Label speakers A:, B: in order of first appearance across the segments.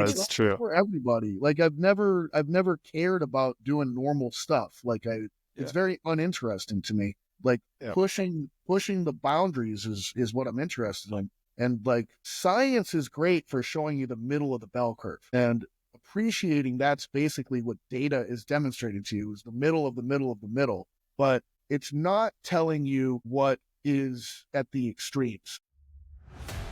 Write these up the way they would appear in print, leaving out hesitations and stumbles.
A: It's
B: It's
A: not
B: true.
A: for everybody. Like I've never cared about doing normal stuff. It's
B: Yeah.
A: very uninteresting to me. Like
B: Yeah.
A: pushing the boundaries is what I'm interested in. And like science is great for showing you the middle of the bell curve and appreciating that's basically what data is demonstrating to you is the middle of the middle of the middle. But it's not telling you what is at the extremes.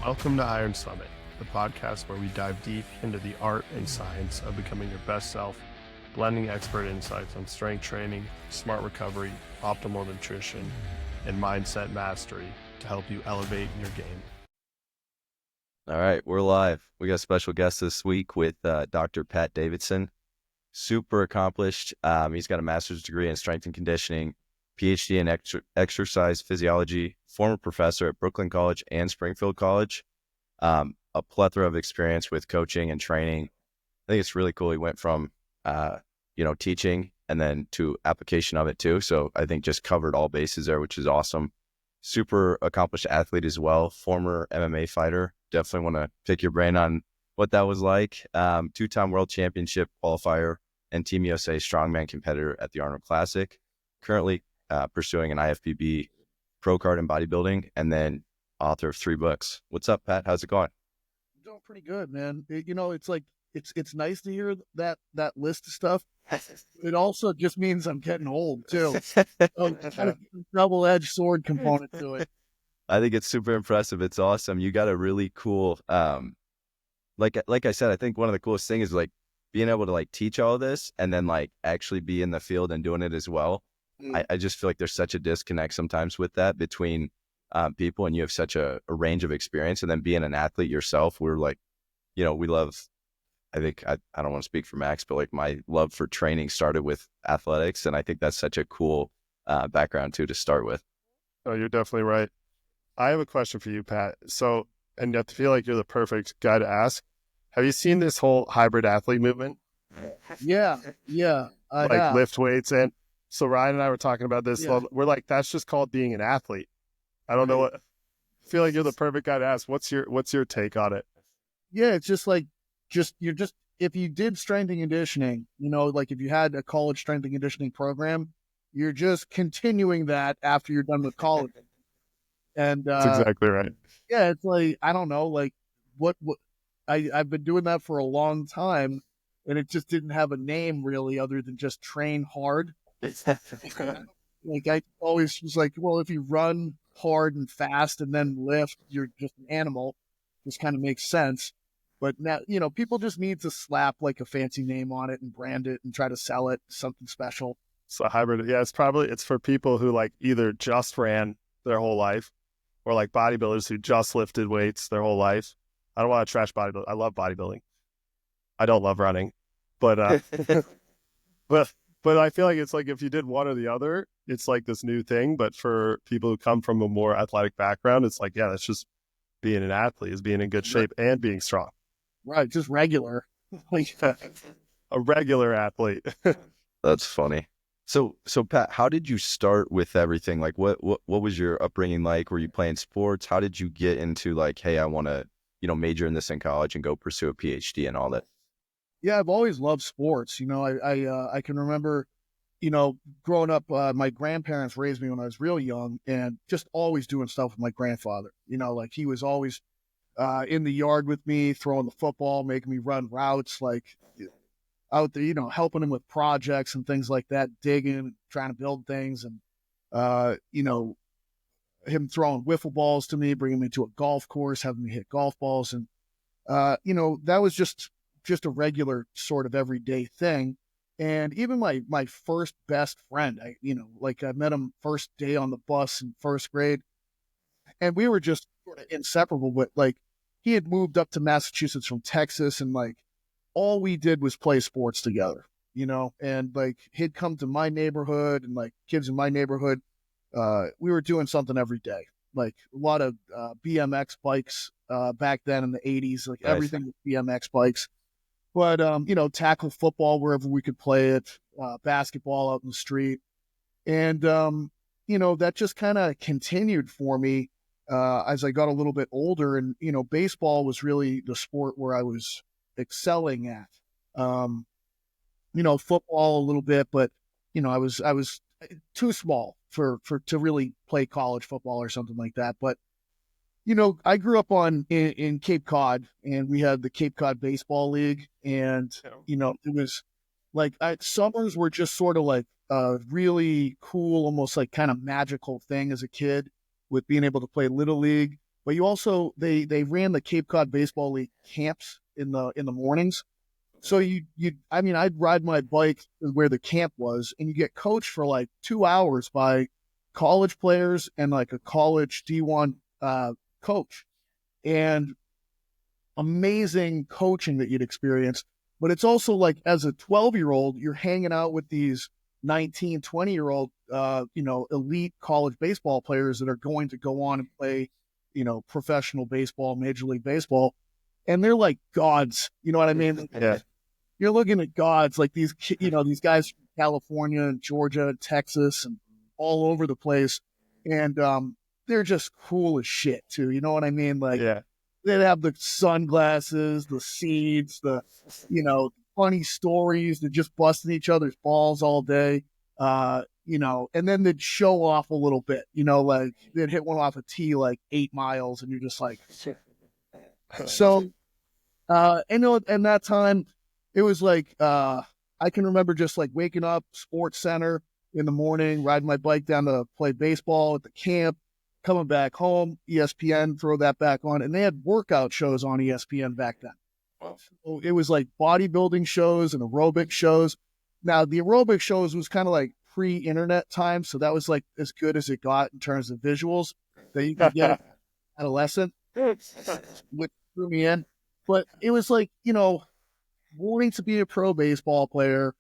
B: Welcome to Iron Summit, the podcast where we dive deep into the art and science of becoming your best self, blending expert insights on strength training, smart recovery, optimal nutrition, and mindset mastery to help you elevate your game.
C: All right, we're live. We got a special guest this week with Dr. Pat Davidson. Super accomplished. He's got a master's degree in strength and conditioning, Ph.D. in exercise physiology, former professor at Brooklyn College and Springfield College, a plethora of experience with coaching and training. I think it's really cool. He went from, teaching and then to application of it too. So I think just covered all bases there, which is awesome. Super accomplished athlete as well, former MMA fighter. Definitely want to pick your brain on what that was like. Two-time world championship qualifier and Team USA strongman competitor at the Arnold Classic. Currently pursuing an IFBB pro card in bodybuilding, and then author of 3 books. What's up, Pat? How's it going?
A: I'm doing pretty good, man. It's like it's nice to hear that list of stuff. It also just means I'm getting old too. So it's kind of a double-edged sword component to it.
C: I think it's super impressive. It's awesome. You got a really cool, like I said, I think one of the coolest things is like being able to like teach all of this and then like actually be in the field and doing it as well. I just feel like there's such a disconnect sometimes with that between people, and you have such a range of experience, and then being an athlete yourself, we're like, we love, I think, I don't want to speak for Max, but like my love for training started with athletics. And I think that's such a cool background too, to start with.
B: Oh, you're definitely right. I have a question for you, Pat. So, and I feel like you're the perfect guy to ask. Have you seen this whole hybrid athlete movement?
A: Yeah, I
B: Like
A: have.
B: lift weights and so Ryan and I were talking about this.
A: Yeah.
B: We're like, that's just called being an athlete. I don't know what. I feel like you're the perfect guy to ask. What's your take on it?
A: Yeah, it's just like you're just if you did strength and conditioning, like if you had a college strength and conditioning program, you're just continuing that after you're done with college. And
B: That's exactly right.
A: yeah, it's like I don't know, like what I've been doing that for a long time, and it just didn't have a name really other than just train hard. Like I always was like, well, if you run hard and fast and then lift, you're just an animal. This kind of makes sense. But now, people just need to slap like a fancy name on it and brand it and try to sell it something special.
B: So hybrid, yeah, it's for people who like either just ran their whole life or like bodybuilders who just lifted weights their whole life. I don't want to trash bodybuilding. I love bodybuilding. I don't love running, but but I feel like it's like if you did one or the other, it's like this new thing. But for people who come from a more athletic background, it's like, yeah, that's just being an athlete, is being in good shape and being strong.
A: Right, just regular. Like,
B: A regular athlete.
C: That's funny. So Pat, how did you start with everything? Like what was your upbringing like? Were you playing sports? How did you get into like, hey, I want to, major in this in college and go pursue a PhD and all that?
A: yeah, I've always loved sports. I can remember, growing up, my grandparents raised me when I was real young and just always doing stuff with my grandfather. Like he was always in the yard with me, throwing the football, making me run routes, like out there, helping him with projects and things like that, digging, trying to build things. And, him throwing wiffle balls to me, bringing me to a golf course, having me hit golf balls. And, that was just a regular sort of everyday thing. And even my first best friend, I met him first day on the bus in first grade, and we were just sort of inseparable. But like, he had moved up to Massachusetts from Texas, and like, all we did was play sports together, and like he'd come to my neighborhood, and like kids in my neighborhood, we were doing something every day, like a lot of BMX bikes back then in the 80s, like
C: Nice.
A: everything with BMX bikes. But, tackle football wherever we could play it, basketball out in the street. And, that just kind of continued for me as I got a little bit older. And, baseball was really the sport where I was excelling at. Football a little bit, but I was too small for to really play college football or something like that. But I grew up in Cape Cod, and we had the Cape Cod Baseball League, and it was like summers were just sort of like a really cool, almost like kind of magical thing as a kid with being able to play Little League. But you also they ran the Cape Cod Baseball League camps in the mornings. So I'd ride my bike where the camp was, and you get coached for like 2 hours by college players and like a college D1 coach, and amazing coaching that you'd experience. But it's also like, as a 12-year-old, you're hanging out with these 19, 20-year-old, elite college baseball players that are going to go on and play, professional baseball, Major League Baseball. And they're like gods. You know what I mean?
B: Yeah.
A: You're looking at gods like these guys from California and Georgia and Texas and all over the place. And they're just cool as shit too. You know what I mean? Like,
B: Yeah.
A: they'd have the sunglasses, the seeds, the, funny stories, they're just busting each other's balls all day. And then they'd show off a little bit, like they'd hit one off a tee like 8 miles, and you're just like, so, and that time it was like, I can remember just like waking up, Sports Center in the morning, riding my bike down to play baseball at the camp, coming back home, ESPN, throw that back on. And they had workout shows on ESPN back then.
B: Wow.
A: So it was like bodybuilding shows and aerobic shows. Now, the aerobic shows was kind of like pre-internet time, so that was like as good as it got in terms of visuals that you could get adolescent, which threw me in. But it was like, wanting to be a pro baseball player,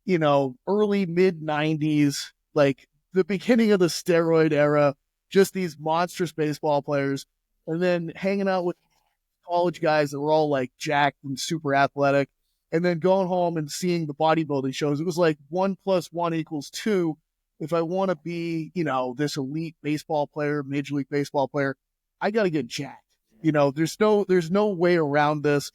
A: early mid-90s, like the beginning of the steroid era, just these monstrous baseball players, and then hanging out with college guys that were all like jacked and super athletic, and then going home and seeing the bodybuilding shows. It was like 1 + 1 = 2. If I want to be, this elite baseball player, Major League Baseball player, I got to get jacked. There's no way around this.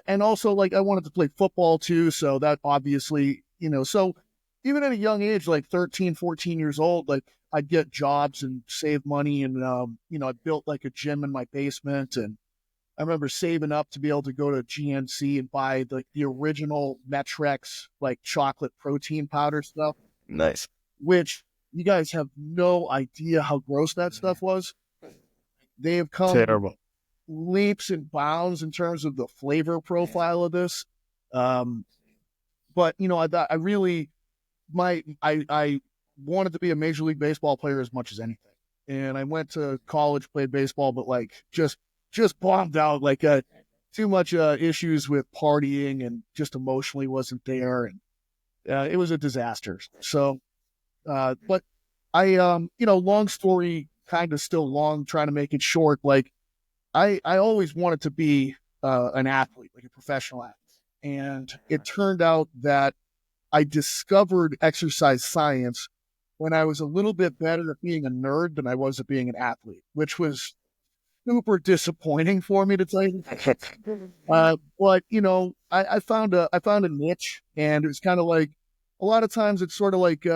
A: And also, like, I wanted to play football too, so that obviously, so even at a young age, like 13, 14 years old, like, I'd get jobs and save money, and I built like a gym in my basement, and I remember saving up to be able to go to GNC and buy the original Metrex like chocolate protein powder stuff.
C: Nice.
A: Which you guys have no idea how gross that stuff was. They have come
B: Terrible.
A: leaps and bounds in terms of the flavor profile of this. But I really I wanted to be a Major League Baseball player as much as anything. And I went to college, played baseball, but like just bombed out, like too much issues with partying, and just emotionally wasn't there. And it was a disaster. So, but I, long story kind of still long, trying to make it short. Like I always wanted to be an athlete, like a professional athlete. And it turned out that I discovered exercise science when I was a little bit better at being a nerd than I was at being an athlete, which was super disappointing for me, to tell you. But I found a niche, and it was kind of like, a lot of times it's sort of like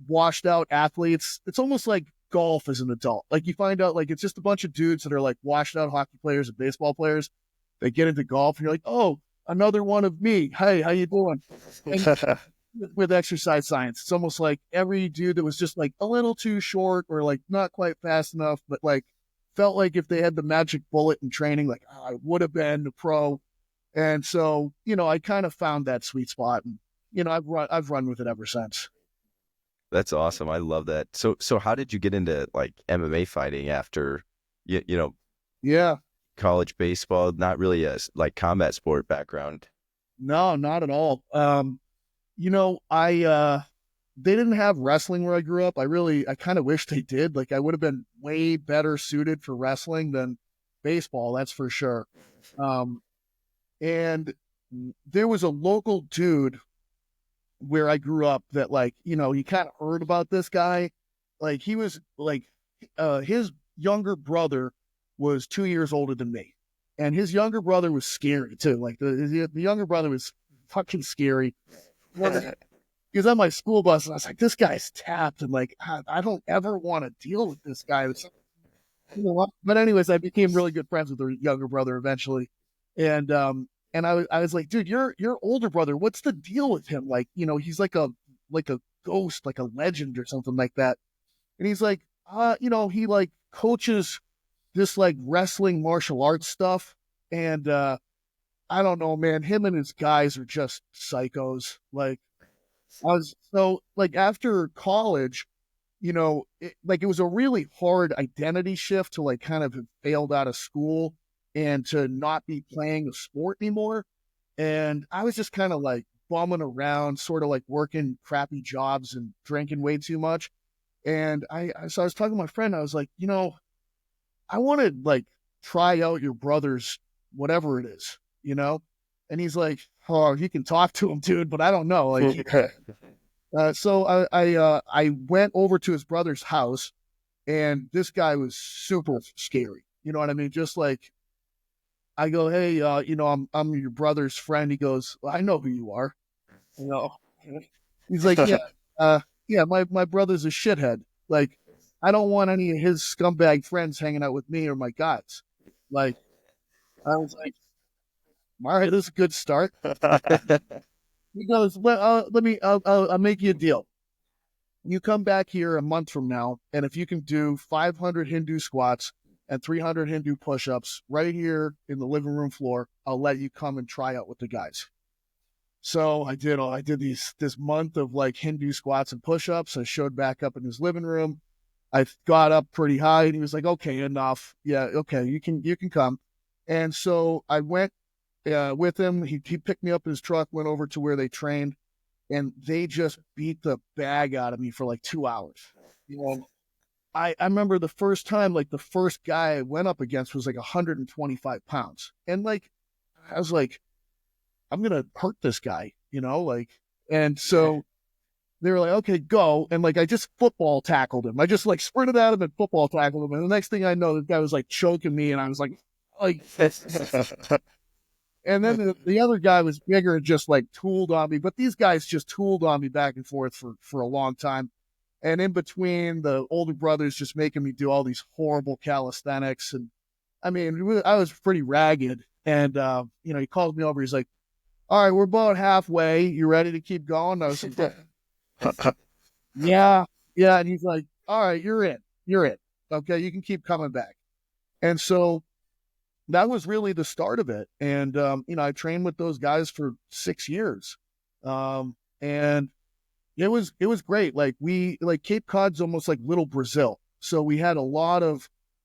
A: washed out athletes. It's almost like golf as an adult. Like, you find out like it's just a bunch of dudes that are like washed out hockey players and baseball players. They get into golf, and you're like, oh, another one of me. Hey, how you doing? And with exercise science, it's almost like every dude that was just like a little too short, or like not quite fast enough, but like felt like if they had the magic bullet in training, like, oh, I would have been a pro. And so, I kind of found that sweet spot, and I've run with it ever since.
C: That's awesome. I love that. So how did you get into like MMA fighting after,
A: Yeah.
C: college baseball? Not really a like combat sport background.
A: No, not at all. They didn't have wrestling where I grew up. I kind of wish they did. Like, I would have been way better suited for wrestling than baseball. That's for sure. And there was a local dude where I grew up that, like, you kind of heard about this guy. Like, he was like, his younger brother was 2 years older than me. And his younger brother was scary too. Like the younger brother was fucking scary. He was on my school bus, and I was like, "This guy's tapped," and like, I don't ever want to deal with this guy. But anyways, I became really good friends with the younger brother eventually, and I was like, "Dude, your older brother, what's the deal with him? Like, he's like a ghost, like a legend or something like that." And he's like, he like coaches this like wrestling martial arts stuff, and I don't know, man. Him and his guys are just psychos. Like, I was so like after college, it was a really hard identity shift to like kind of have failed out of school and to not be playing a sport anymore. And I was just kind of like bumming around, sort of like working crappy jobs and drinking way too much. And so I was talking to my friend. I was like, I want to like try out your brother's whatever it is, And he's like, "Oh, you can talk to him, dude, but I don't know." Like, so I went over to his brother's house, and this guy was super scary. You know what I mean? Just like I go, "Hey, I'm your brother's friend." He goes, "Well, I know who you are." You know, he's like, "Yeah, yeah, my brother's a shithead. Like, I don't want any of his scumbag friends hanging out with me or my guys." Like, I was like, "All right, this is a good start." He goes, "Well, I'll make you a deal. You come back here a month from now, and if you can do 500 Hindu squats and 300 Hindu push-ups right here in the living room floor, I'll let you come and try out with the guys." So I did this month of like Hindu squats and push-ups. I showed back up in his living room. I got up pretty high, and he was like, "Okay, enough. Yeah, okay, you can come." And so I went with him. He picked me up in his truck, went over to where they trained, and they just beat the bag out of me for like 2 hours. I remember the first time, like the first guy I went up against was like 125 pounds. And like, I was like, I'm going to hurt this guy, and so they were like, "Okay, go." And like, I just football tackled him. I just like sprinted at him and football tackled him. And the next thing I know, the guy was like choking me, and I was like, and then the other guy was bigger and just like tooled on me. But these guys just tooled on me back and forth for a long time. And in between, the older brothers just making me do all these horrible calisthenics. And I mean, I was pretty ragged. And, he called me over. He's like, "All right, we're about halfway. You ready to keep going?" I was like, "Yeah, yeah." And he's like, "All right, you're in. You're in. Okay, you can keep coming back." And so that was really the start of it. And, I trained with those guys for 6 years. And it was great. Like Cape Cod's almost like little Brazil. So we had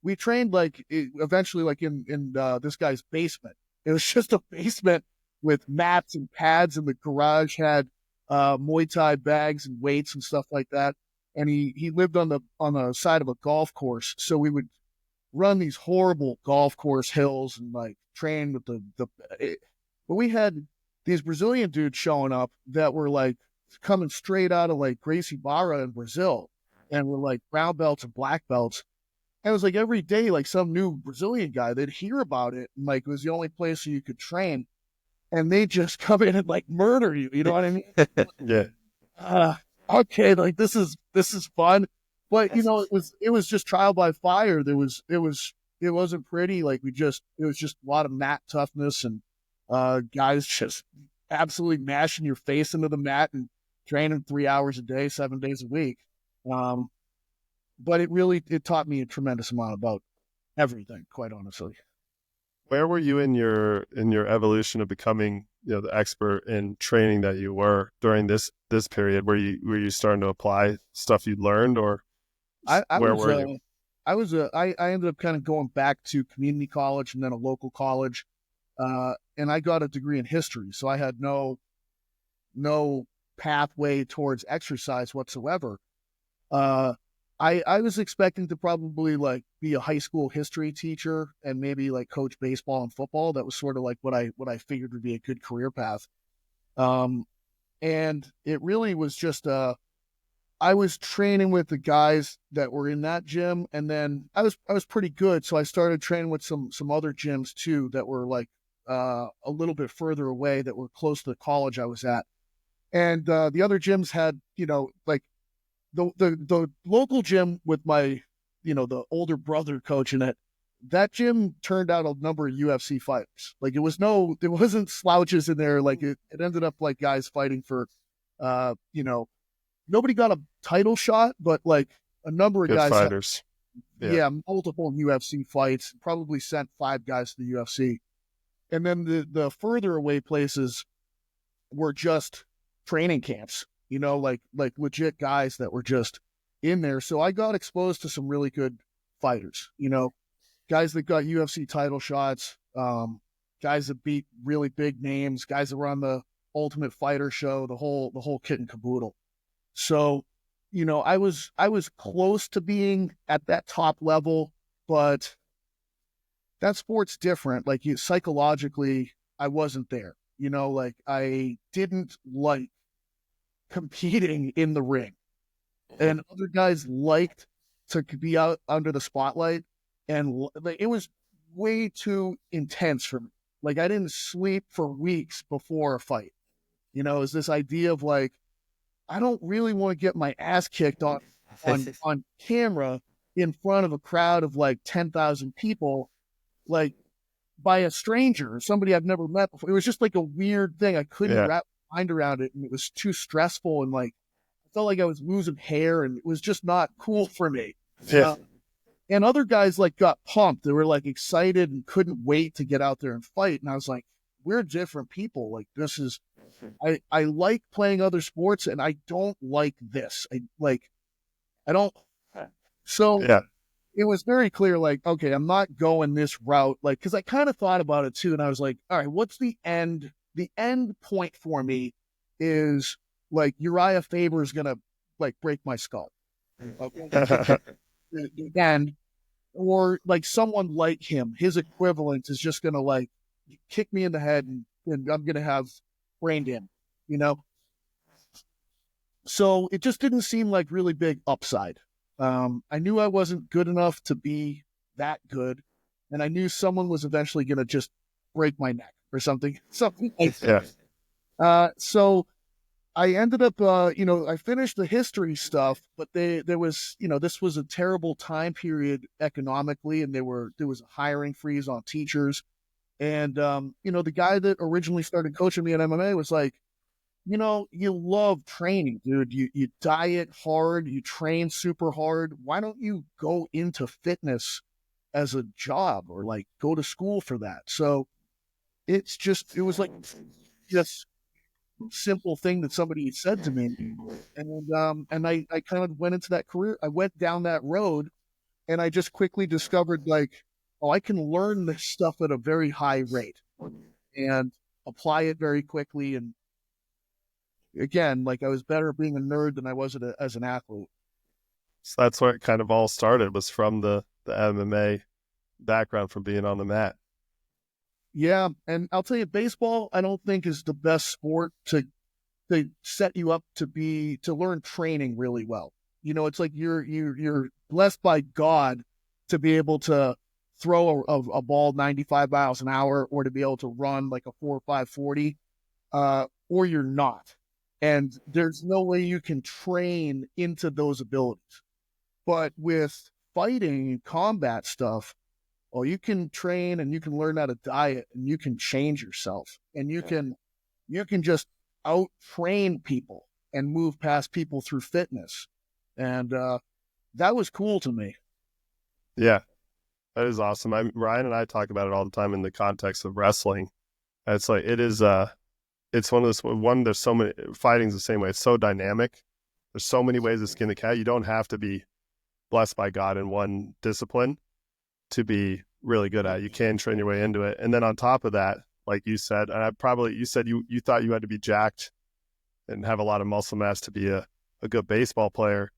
A: we trained like eventually like in this guy's basement. It was just a basement with mats and pads, and the garage had Muay Thai bags and weights and stuff like that. And he lived on the side of a golf course. So we would run these horrible golf course hills and like train with but we had these Brazilian dudes showing up that were like coming straight out of like Gracie Barra in Brazil, and were like brown belts and black belts. And it was like every day, like some new Brazilian guy, they'd hear about it, and like it was the only place where you could train, and they just come in and like murder you. You know what I mean?
B: Yeah.
A: Okay, like this is fun, but it was just trial by fire. It wasn't pretty. Like it was just a lot of mat toughness, and guys just absolutely mashing your face into the mat and training 3 hours a day, 7 days a week. But it taught me a tremendous amount about everything, quite honestly.
B: Where were you in your evolution of becoming, the expert in training that you were during this period? Were you starting to apply stuff you learned, or where were you?
A: I ended up kind of going back to community college and then a local college, and I got a degree in history, so I had no pathway towards exercise whatsoever. I was expecting to probably like be a high school history teacher and maybe like coach baseball and football. That was sort of like what I figured would be a good career path. And it really was just I was training with the guys that were in that gym, and then I was pretty good, so I started training with some other gyms too that were like a little bit further away, that were close to the college I was at. And the other gyms had, like the local gym with my, the older brother coaching it. That gym turned out a number of UFC fighters. Like there wasn't slouches in there. Like it ended up like guys fighting for, nobody got a title shot, but like a number of
B: Good
A: guys
B: fighters.
A: had multiple UFC fights, probably sent 5 guys to the UFC. And then the further away places were just training camps, like legit guys that were just in there. So I got exposed to some really good fighters, guys that got UFC title shots, guys that beat really big names, guys that were on the Ultimate Fighter show, the whole kit and caboodle. So, I was close to being at that top level, but that sport's different. Like psychologically, I wasn't there. Like I didn't like competing in the ring, and other guys liked to be out under the spotlight, and it was way too intense for me. Like I didn't sleep for weeks before a fight. Is this idea of like, I don't really want to get my ass kicked on camera in front of a crowd of like 10,000 people, like by a stranger, somebody I've never met before. It was just like a weird thing. I couldn't wrap my mind around it, and it was too stressful, and like I felt like I was losing hair, and it was just not cool for me.
B: Yeah.
A: And other guys like got pumped. They were like excited and couldn't wait to get out there and fight. And I was like, we're different people. Like this is, I like playing other sports, and I don't like this. I don't. So it was very clear, like, okay, I'm not going this route. Like, cause I kind of thought about it too. And I was like, all right, what's the end? The end point for me is like Uriah Faber is going to like break my skull. Okay. And, or like someone like him, his equivalent is just going to like kick me in the head, and I'm going to have brain damage, So it just didn't seem like really big upside. I knew I wasn't good enough to be that good, and I knew someone was eventually going to just break my neck or something like that. So I ended up, I finished the history stuff, but there was, this was a terrible time period economically, and there was a hiring freeze on teachers. And, the guy that originally started coaching me at MMA was like, you love training, dude. You diet hard, you train super hard. Why don't you go into fitness as a job, or like go to school for that? So it was like just simple thing that somebody said to me. And I kind of went into that career. I went down that road, and I just quickly discovered like, oh, I can learn this stuff at a very high rate and apply it very quickly. And again, like I was better at being a nerd than I was as an athlete.
B: So that's where it kind of all started, was from the MMA background, from being on the mat.
A: Yeah, and I'll tell you, baseball I don't think is the best sport to set you up to learn training really well. It's like you're blessed by God to be able to throw a ball 95 miles an hour, or to be able to run like a 4.5 40, or you're not. And there's no way you can train into those abilities. But with fighting and combat stuff, well, you can train, and you can learn how to diet, and you can change yourself, and you can just out train people and move past people through fitness. And that was cool to me.
B: Yeah, that is awesome. Ryan and I talk about it all the time in the context of wrestling. It's like, it's one of those, there's so many, fighting's the same way. It's so dynamic. There's so many ways to skin the cat. You don't have to be blessed by God in one discipline to be really good at it. You can train your way into it. And then on top of that, like you said, and you said you thought you had to be jacked and have a lot of muscle mass to be a good baseball player.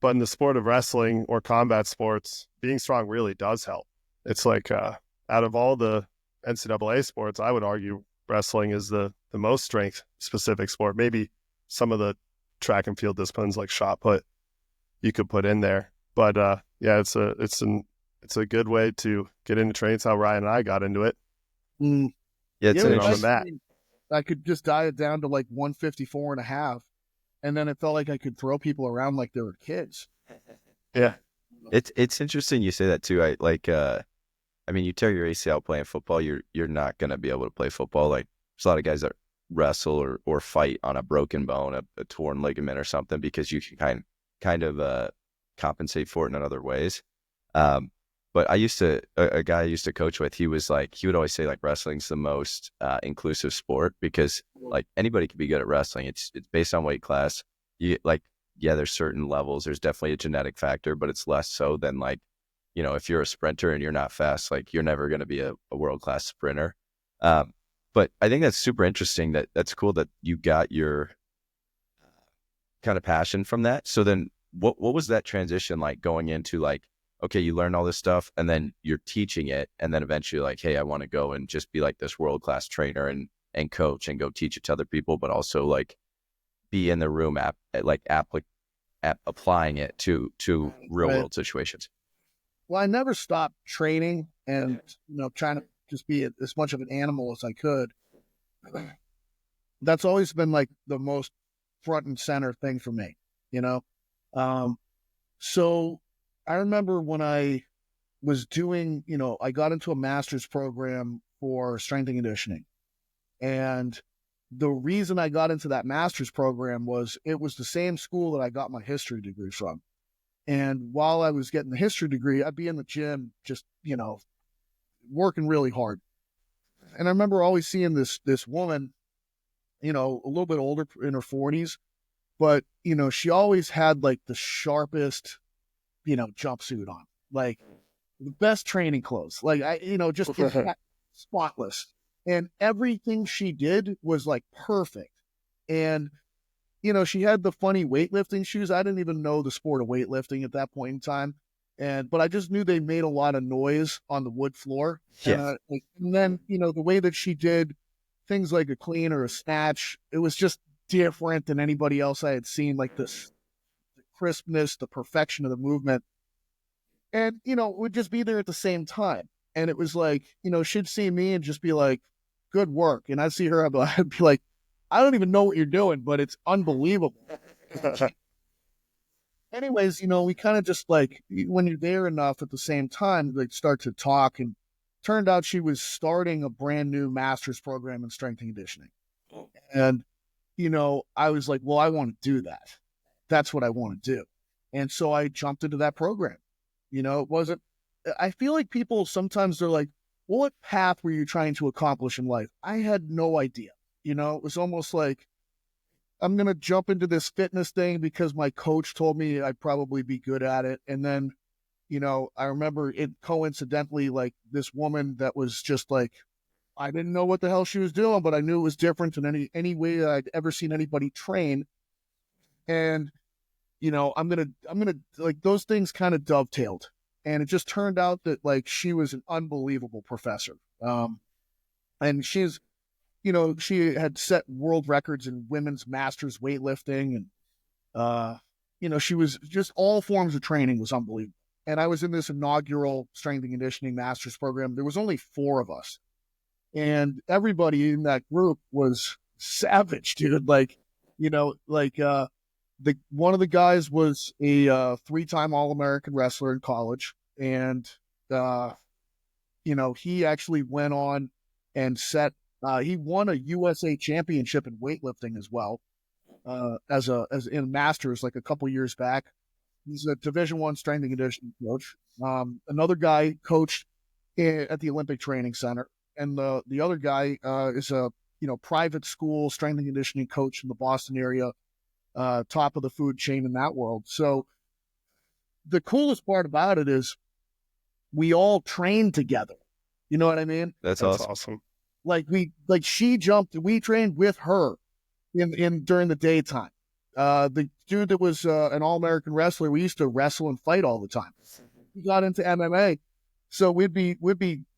B: But in the sport of wrestling or combat sports, being strong really does help. It's like, out of all the NCAA sports, I would argue wrestling is the most strength specific sport. Maybe some of the track and field disciplines like shot put you could put in there. But yeah, it's a good way to get into training. It's how Ryan and I got into it.
A: Mm.
C: Yeah, it's
A: Yeah,
B: on the mat.
A: I could just diet down to like 154.5, and then it felt like I could throw people around like they were kids.
B: Yeah.
C: It's interesting you say that too. I mean, you tear your ACL playing football, you're not gonna be able to play football. Like there's a lot of guys that wrestle or fight on a broken bone, a torn ligament or something, because you can kind of compensate for it in other ways. But a guy I used to coach with, he would always say like wrestling's the most inclusive sport, because like anybody can be good at wrestling. It's based on weight class. There's certain levels. There's definitely a genetic factor, but it's less so than like, if you're a sprinter and you're not fast, like you're never going to be a world-class sprinter. But I think that's super interesting. That's cool that you got your kind of passion from that. So then what was that transition like, going into like, okay, you learn all this stuff and then you're teaching it, and then eventually like, hey, I want to go and just be like this world-class trainer and coach and go teach it to other people, but also like be in the room applying it to real world situations.
A: Well, I never stopped training and, trying to just be as much of an animal as I could. That's always been like the most front and center thing for me, So I remember when I was doing, I got into a master's program for strength and conditioning. And the reason I got into that master's program was it was the same school that I got my history degree from. And while I was getting the history degree, I'd be in the gym just, working really hard. And I remember always seeing this woman, a little bit older, in her 40s, but, she always had like the sharpest, jumpsuit on, like the best training clothes, like just spotless. And everything she did was like perfect. And she had the funny weightlifting shoes. I didn't even know the sport of weightlifting at that point in time. But I just knew they made a lot of noise on the wood floor.
C: Yeah.
A: And then, the way that she did things like a clean or a snatch, it was just different than anybody else I had seen, like the crispness, the perfection of the movement. And, it would just be there at the same time. And it was like, she'd see me and just be like, good work. And I'd see her, I'd be like, I don't even know what you're doing, but it's unbelievable. Anyways, we kind of just like, when you're there enough at the same time, like start to talk. And turned out she was starting a brand new master's program in strength and conditioning. And, I was like, well, I want to do that. That's what I want to do. And so I jumped into that program. I feel like people sometimes they're like, well, what path were you trying to accomplish in life? I had no idea. It was almost like, I'm going to jump into this fitness thing because my coach told me I'd probably be good at it. And then, I remember it coincidentally, like this woman that was just like, I didn't know what the hell she was doing, but I knew it was different than any way I'd ever seen anybody train. And, I'm going to like those things kind of dovetailed. And it just turned out that like she was an unbelievable professor. And she's, she had set world records in women's masters weightlifting. And, she was just all forms of training was unbelievable. And I was in this inaugural strength and conditioning master's program. There was only 4 of us. And everybody in that group was savage, dude. Like, one of the guys was a 3-time All-American wrestler in college. And, he actually went on and he won a USA championship in weightlifting as well, as in masters, like a couple years back. He's a Division I strength and conditioning coach. Another guy coached at the Olympic Training Center. And the other guy is a, private school strength and conditioning coach in the Boston area, top of the food chain in that world. So the coolest part about it is we all trained together. You know what I mean?
C: That's awesome.
A: Like we trained with her in during the daytime. The dude that was an All-American wrestler, we used to wrestle and fight all the time. We got into MMA. So we'd be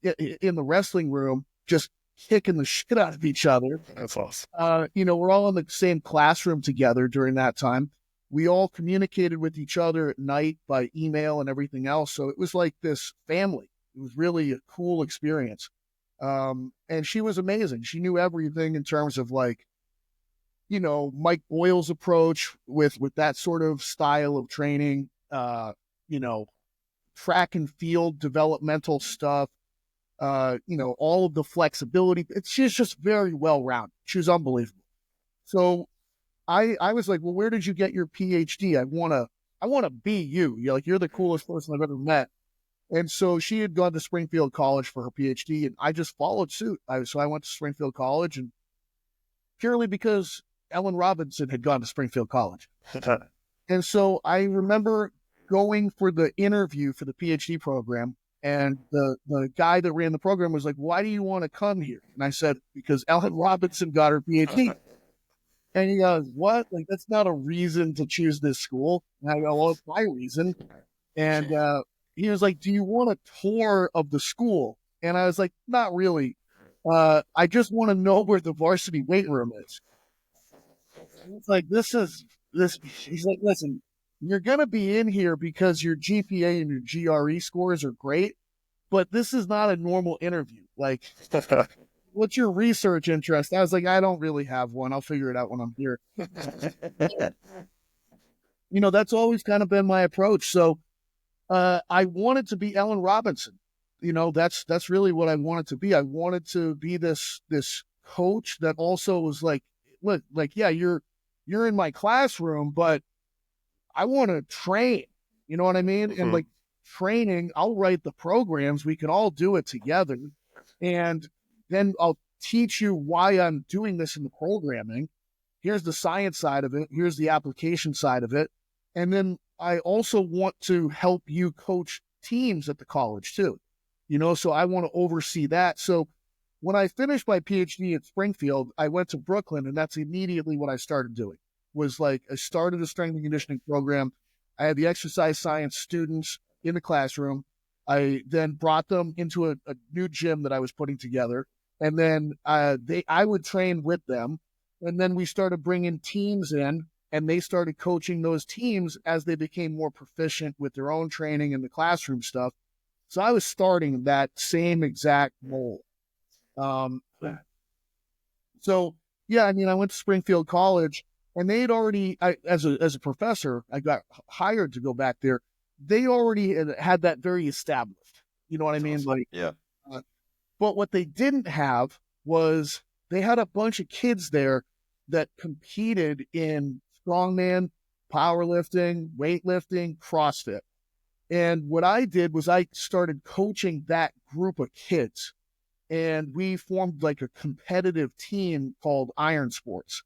A: in the wrestling room just kicking the shit out of each other.
B: That's awesome.
A: We're all in the same classroom together during that time. We all communicated with each other at night by email and everything else. So it was like this family. It was really a cool experience. And she was amazing. She knew everything in terms of like, Mike Boyle's approach with that sort of style of training, track and field developmental stuff, all of the flexibility. She's just very well-rounded. She was unbelievable. So I was like, well, where did you get your Ph.D.? I want to be you. You're the coolest person I've ever met. And so she had gone to Springfield College for her Ph.D. and I just followed suit. So I went to Springfield College, and purely because Ellen Robinson had gone to Springfield College. And so I remember going for the interview for the PhD program, and the guy that ran the program was like, why do you want to come here? And I said, because Ellen Robinson got her PhD. And he goes, what? Like, that's not a reason to choose this school. And I go, well, it's my reason. And he was like, do you want a tour of the school? And I was like, not really. I just want to know where the varsity weight room is. And it's like, this. He's like, listen, you're going to be in here because your GPA and your GRE scores are great, but this is not a normal interview. Like, what's your research interest? I was like, I don't really have one. I'll figure it out when I'm here. That's always kind of been my approach. So I wanted to be Ellen Robinson. That's really what I wanted to be. I wanted to be this coach that also was like, look, like, yeah, you're in my classroom, but I want to train. You know what I mean? Mm-hmm. And like training, I'll write the programs. We can all do it together. And then I'll teach you why I'm doing this in the programming. Here's the science side of it. Here's the application side of it. And then I also want to help you coach teams at the college too. So I want to oversee that. So when I finished my PhD at Springfield, I went to Brooklyn, and that's immediately what I started doing. Was like, I started a strength and conditioning program. I had the exercise science students in the classroom. I then brought them into a new gym that I was putting together. And then I would train with them. And then we started bringing teams in, and they started coaching those teams as they became more proficient with their own training and the classroom stuff. So I was starting that same exact role. So yeah, I mean, I went to Springfield College, and they'd already, as a professor, I got hired to go back there. They already had that very established. You know what I mean? Like,
C: yeah.
A: But what they didn't have was they had a bunch of kids there that competed in strongman, powerlifting, weightlifting, CrossFit. And what I did was I started coaching that group of kids. And we formed like a competitive team called Iron Sports.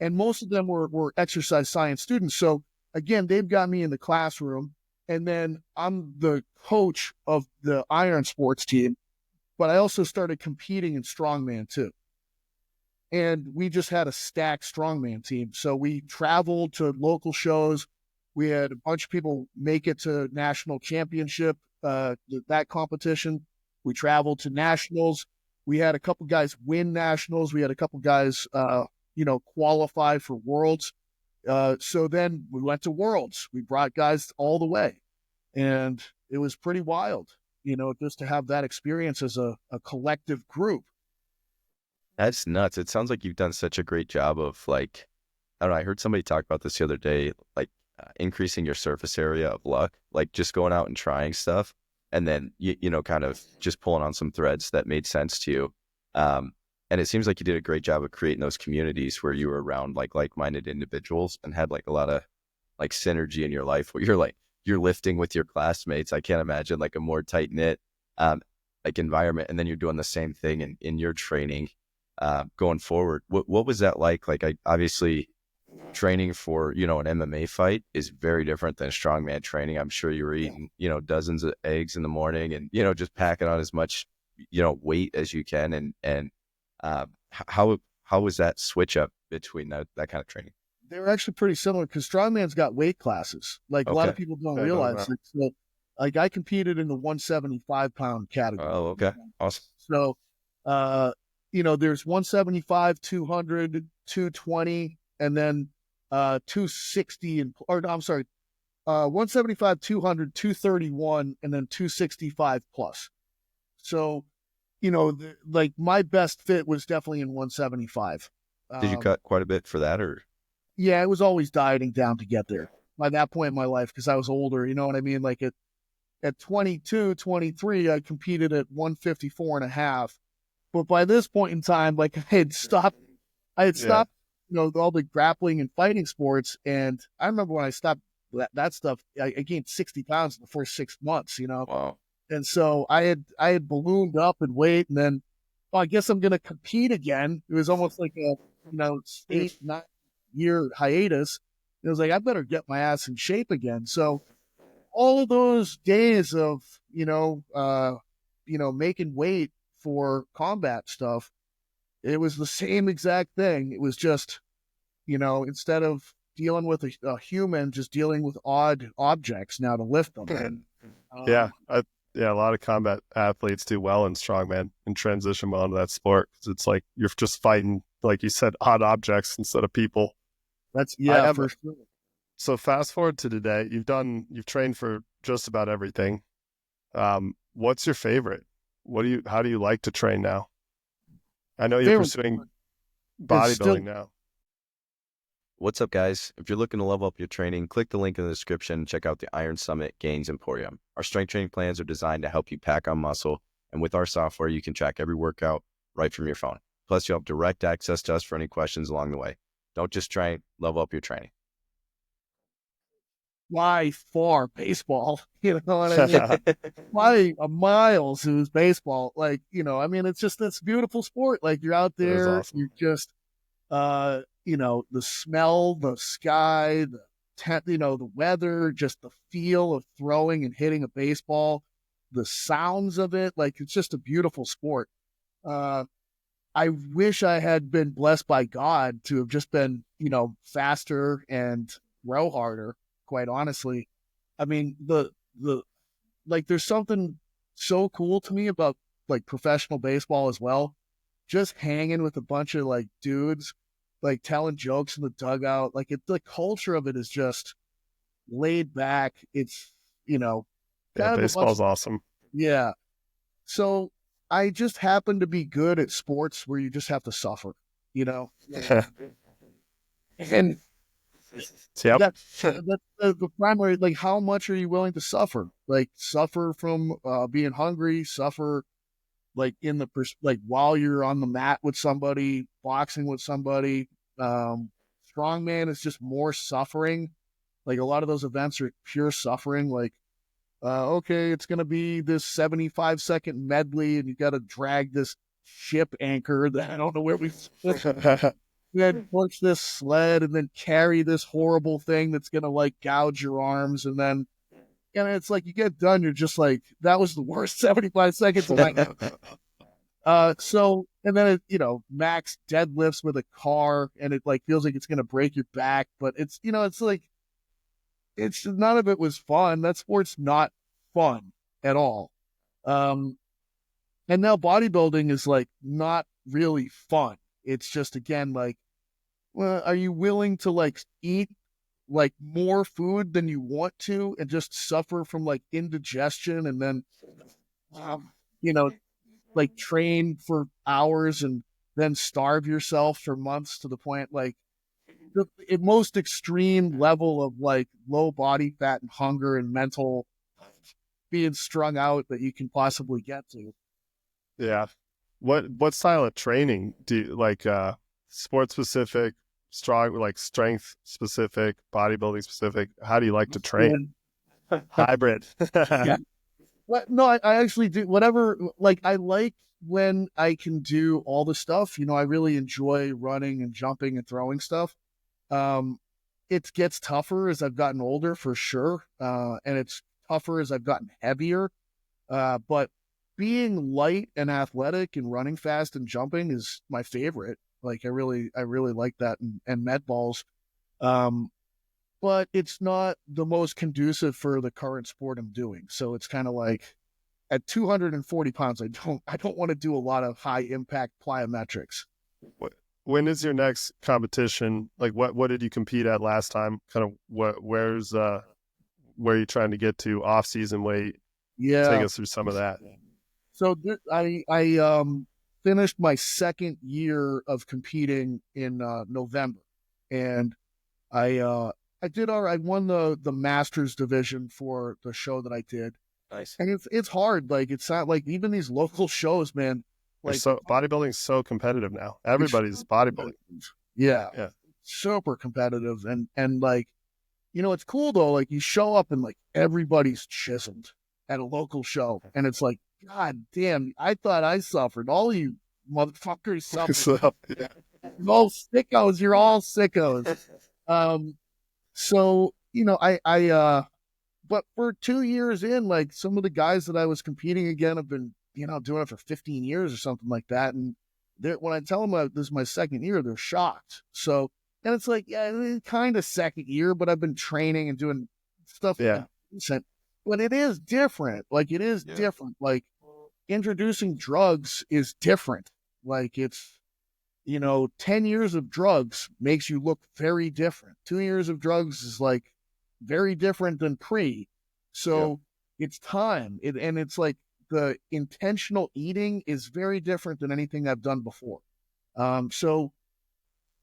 A: And most of them were exercise science students. So again, they've got me in the classroom, and then I'm the coach of the Iron Sports team, but I also started competing in strongman too. And we just had a stacked strongman team. So we traveled to local shows. We had a bunch of people make it to national championship, that competition. We traveled to nationals. We had a couple guys win nationals. We had a couple guys, qualify for worlds. So then we went to worlds. We brought guys all the way. And it was pretty wild, just to have that experience as a collective group.
C: That's nuts. It sounds like you've done such a great job of like, I don't know, I heard somebody talk about this the other day, like increasing your surface area of luck, like just going out and trying stuff. And then, kind of just pulling on some threads that made sense to you. And it seems like you did a great job of creating those communities where you were around like-minded individuals and had like a lot of like synergy in your life where you're lifting with your classmates. I can't imagine like a more tight-knit like environment. And then you're doing the same thing in your training going forward. What was that like? Like obviously training for, an MMA fight is very different than strongman training. I'm sure you were eating, dozens of eggs in the morning and, just packing on as much, weight as you can. And how was that switch up between that kind of training?
A: They were actually pretty similar because strongman's got weight classes. Like a lot of people don't realize. Like I competed in the 175-pound category.
C: Oh, okay. Awesome.
A: So there's 175, 200, 220, and then 260 or no, I'm sorry, 175, 200, 231, and then 265 plus. So, like my best fit was definitely in 175.
C: Did you cut quite a bit for that, or?
A: Yeah, it was always dieting down to get there by that point in my life because I was older. You know what I mean? Like at 22, 23, I competed at 154 and a half. But by this point in time, like I had stopped, all the grappling and fighting sports. And I remember when I stopped that stuff, I gained 60 pounds in the first 6 months,
C: Wow.
A: And so I had ballooned up in weight, and then, I guess I'm going to compete again. It was almost like a, 8-9 year hiatus. It was like, I better get my ass in shape again. So all of those days of, making weight for combat stuff, it was the same exact thing. It was just, instead of dealing with a human, just dealing with odd objects now to lift them. And,
B: a lot of combat athletes do well in strongman and transition well into that sport because it's like you're just fighting, like you said, odd objects instead of people.
A: That's for sure.
B: So fast forward to today, you've trained for just about everything. What's your favorite? How do you like to train now? I know you're pursuing bodybuilding now.
C: What's up, guys? If you're looking to level up your training, click the link in the description and check out the Iron Summit Gains Emporium. Our strength training plans are designed to help you pack on muscle, and with our software, you can track every workout right from your phone. Plus, you'll have direct access to us for any questions along the way. Don't just train, level up your training.
A: By far, baseball, you know what I mean? By miles, it was baseball. Like, it's just this beautiful sport. Like, you're out there,
B: awesome.
A: you're just, the smell, the sky, the weather, just the feel of throwing and hitting a baseball, the sounds of it. Like, it's just a beautiful sport. I wish I had been blessed by God to have just been, faster and throw harder. Quite honestly, I mean, there's something so cool to me about like professional baseball as well. Just hanging with a bunch of like dudes, like telling jokes in the dugout. Like the culture of it is just laid back. It's,
B: baseball's awesome.
A: Yeah. So I just happen to be good at sports where you just have to suffer, and that's the primary, like, how much are you willing to suffer? Like, suffer from being hungry, suffer like while you're on the mat with somebody, boxing with somebody. Strongman is just more suffering. Like, a lot of those events are pure suffering. Like, okay, it's going to be this 75-second medley, and you got to drag this ship anchor that I don't know where we then push this sled and then carry this horrible thing that's going to like gouge your arms. And then, it's like you get done, you're just like, that was the worst 75 seconds of my life. So, and then max deadlifts with a car, and it like feels like it's going to break your back, but it's, it's like, it's none of it was fun. That sport's not fun at all. And now bodybuilding is like not really fun. It's just, again, like, well, are you willing to like eat like more food than you want to and just suffer from like indigestion, and then, like train for hours and then starve yourself for months to the point like the most extreme level of like low body fat and hunger and mental being strung out that you can possibly get to.
B: Yeah. What style of training do you like? Sport specific, strong, like strength specific, bodybuilding specific? How do you like to train? Hybrid.
A: Yeah. Well, no, I actually do whatever. Like, I like when I can do all the stuff. I really enjoy running and jumping and throwing stuff. It gets tougher as I've gotten older, for sure. And it's tougher as I've gotten heavier. But being light and athletic and running fast and jumping is my favorite. Like, I really like that, and med balls. But it's not the most conducive for the current sport I'm doing. So it's kind of like, at 240 pounds, I don't want to do a lot of high impact plyometrics.
B: When is your next competition? Like what did you compete at last time? Kind of where are you trying to get to off season weight?
A: Yeah.
B: Take us through some of that.
A: So I finished my second year of competing in November, and I did all right. I won the Masters division for the show that I did.
C: Nice.
A: And it's hard. Like, it's not like even these local shows, man. Like,
B: Bodybuilding's so competitive now. Everybody's bodybuilding.
A: Yeah. Super competitive. And like, it's cool though. Like, you show up and like everybody's chiseled at a local show. And it's like, God damn, I thought I suffered. All you motherfuckers suffered. You're all sickos. You're all sickos. So, but for 2 years in, like, some of the guys that I was competing again have been, doing it for 15 years or something like that. And when I tell them this is my second year, they're shocked. So, and it's like, yeah, kind of second year, but I've been training and doing stuff.
B: Yeah.
A: But it is different. Like, it is different. Like, introducing drugs is different. Like, it's, 10 years of drugs makes you look very different. 2 years of drugs is like very different than pre. So it's time. And it's like the intentional eating is very different than anything I've done before. So,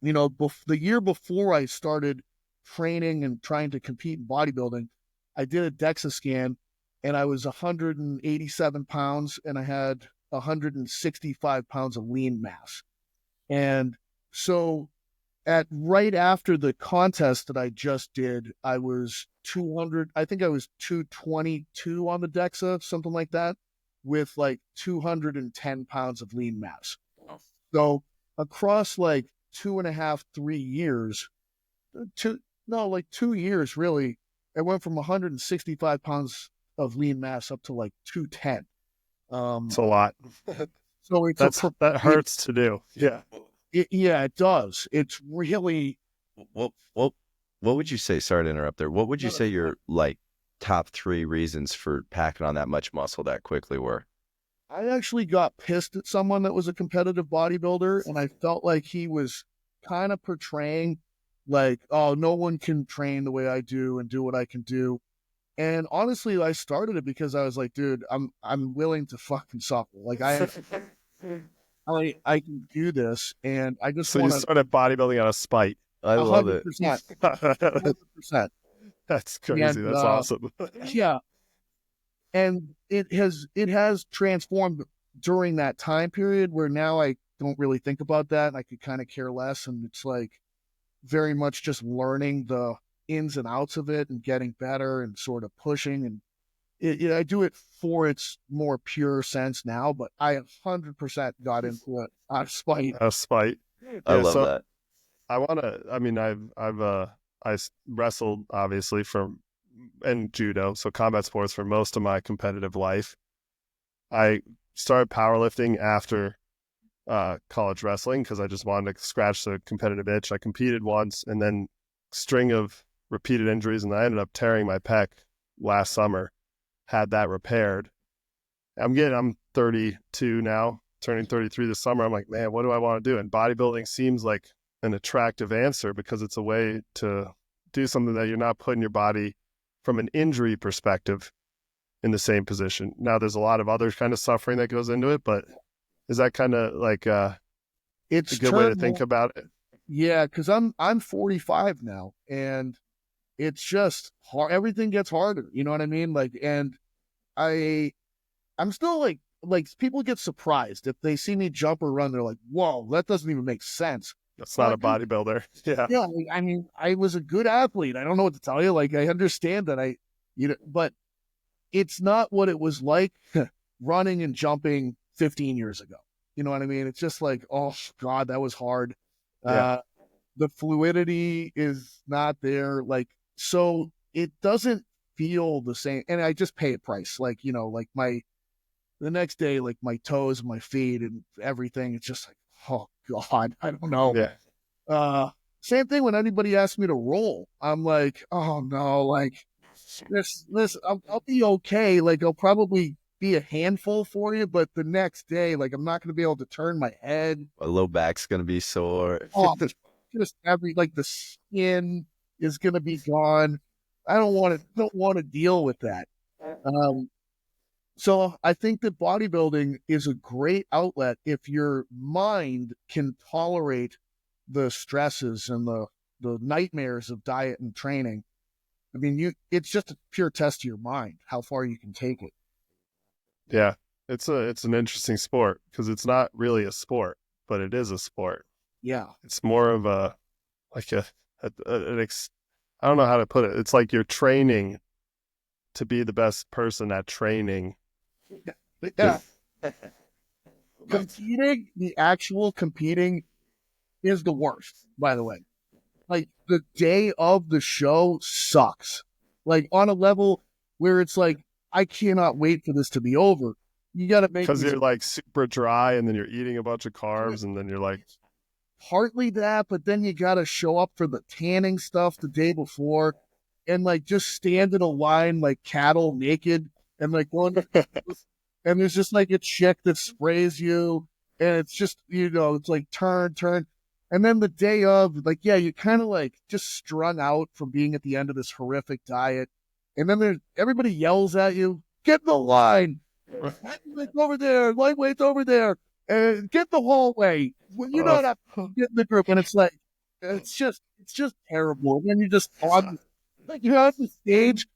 A: the year before I started training and trying to compete in bodybuilding, I did a DEXA scan and I was 187 pounds and I had 165 pounds of lean mass. And so right after the contest that I just did, I was 200, I think I was 222 on the DEXA, something like that, with like 210 pounds of lean mass. Oh. So across like 2.5, 3 years, 2 years really, I went from 165 pounds of lean mass up to like 210.
B: It's a lot.
A: So
B: that hurts to do. Yeah.
A: It does. It's really.
C: What would you say? Sorry to interrupt there. What would you say your like top 3 reasons for packing on that much muscle that quickly were?
A: I actually got pissed at someone that was a competitive bodybuilder, and I felt like he was kind of portraying like, oh, no one can train the way I do and do what I can do. And honestly, I started it because I was like, dude, I'm willing to fucking suffer. Like I can do this, and I just
B: you started bodybuilding out of spite.
C: I love it.
A: 100%.
B: That's crazy. And, that's awesome.
A: Yeah, and it has transformed during that time period where now I don't really think about that, and I could kind of care less, and it's like very much just learning the ins and outs of it and getting better and sort of pushing, and I do it for its more pure sense now, but I 100% got into it out of spite.
B: Out of spite.
C: I love that.
B: I wrestled obviously and judo, so combat sports for most of my competitive life. I started powerlifting after college wrestling because I just wanted to scratch the competitive itch. I competed once and then string of repeated injuries, and I ended up tearing my pec last summer. Had that repaired. I'm 32 now, turning 33 this summer. I'm like, man, what do I want to do? And bodybuilding seems like an attractive answer because it's a way to do something that you're not putting your body from an injury perspective in the same position. Now, there's a lot of other kind of suffering that goes into it, but is that kind of like it's a good way to think about it?
A: Yeah, because I'm 45 now, and it's just hard. Everything gets harder. You know what I mean? Like, and I'm still like people get surprised if they see me jump or run. They're like, "Whoa, that doesn't even make sense."
B: That's not a bodybuilder. Yeah.
A: Yeah. I mean, I was a good athlete. I don't know what to tell you. Like, I understand that but it's not what it was like running and jumping 15 years ago. You know what I mean? It's just like, oh God, that was hard.
B: Yeah.
A: The fluidity is not there. Like, so it doesn't feel the same. And I just pay a price. Like, like the next day, like my toes, my feet and everything. It's just like, oh God, I don't know.
B: Yeah.
A: Same thing when anybody asks me to roll. I'm like, oh no, like this, I'll be okay. Like I'll probably be a handful for you, but the next day, like, I'm not going to be able to turn my head.
C: My low back's going to be sore.
A: Oh, just like the skin is going to be gone. I don't want to deal with that. So I think that bodybuilding is a great outlet if your mind can tolerate the stresses and the nightmares of diet and training. I mean, it's just a pure test to your mind, how far you can take it.
B: Yeah. It's an interesting sport because it's not really a sport, but it is a sport.
A: Yeah.
B: It's more of I don't know how to put it. It's like you're training to be the best person at training.
A: Yeah. The actual competing is the worst, by the way. Like, the day of the show sucks. Like, on a level where it's like, I cannot wait for this to be over. You got to make
B: because you're like super dry, and then you're eating a bunch of carbs, and then you're like,
A: partly that, but then you got to show up for the tanning stuff the day before, and like just stand in a line like cattle naked, and like going, and there's just like a chick that sprays you, and it's just, it's like turn. And then the day of, like, yeah, you kind of like just strung out from being at the end of this horrific diet. And then everybody yells at you, get in the line. Lightweight's over there. Lightweight's over there. Get the hallway. Well, you don't have to get in the group. And it's like, it's just terrible. And then you just you're on the stage,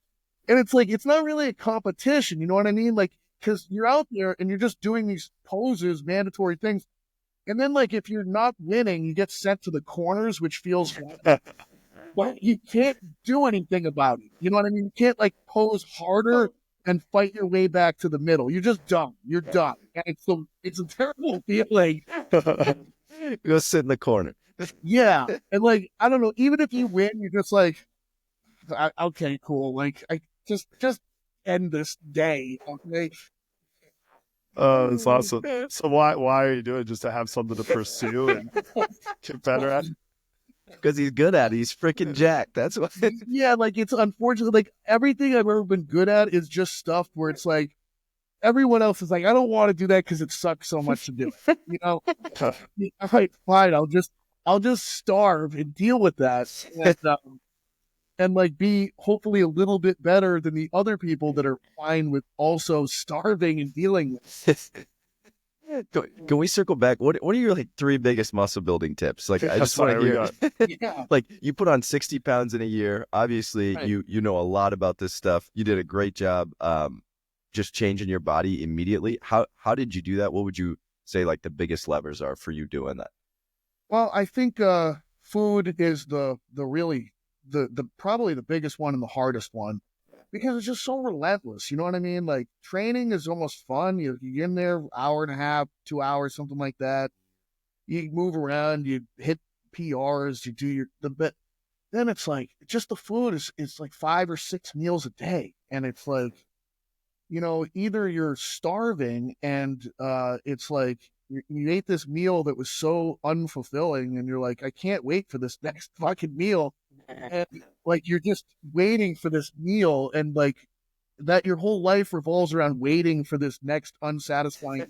A: and it's like, it's not really a competition. You know what I mean? Like, because you're out there and you're just doing these poses, mandatory things. And then, like, if you're not winning, you get sent to the corners, which feels but you can't do anything about it. You know what I mean? You can't, like, pose harder and fight your way back to the middle. You're just done. You're done. And it's a terrible feeling.
C: Go sit in the corner.
A: Yeah. And, like, I don't know, even if you win, you're just like, okay, cool. Like, I just end this day. Okay.
B: oh, it's awesome. So why are you doing it? Just to have something to pursue and get better at?
C: Because he's good at it. He's freaking jacked. That's what.
A: Yeah, like, it's unfortunate. Like, everything I've ever been good at is just stuff where it's like, everyone else is like, I don't want to do that because it sucks so much to do it. You know? All right, fine. I'll just starve and deal with that. And like be hopefully a little bit better than the other people that are fine with also starving and dealing with.
C: Can we circle back? What are your like 3 biggest muscle building tips? Like, I just want to hear.
A: Yeah.
C: Like, you put on 60 pounds in a year. Obviously,
A: right.
C: you know a lot about this stuff. You did a great job just changing your body immediately. How did you do that? What would you say like the biggest levers are for you doing that?
A: Well, I think food is the probably the biggest one and the hardest one, because it's just so relentless. You know what I mean? Like, training is almost fun. You get in there, hour and a half, 2 hours, something like that. You move around, you hit PRs, you do but then it's like, just the food is like 5 or 6 meals a day. And it's like, either you're starving and it's like you ate this meal that was so unfulfilling, and you're like, I can't wait for this next fucking meal. And like, you're just waiting for this meal, and like that your whole life revolves around waiting for this next unsatisfying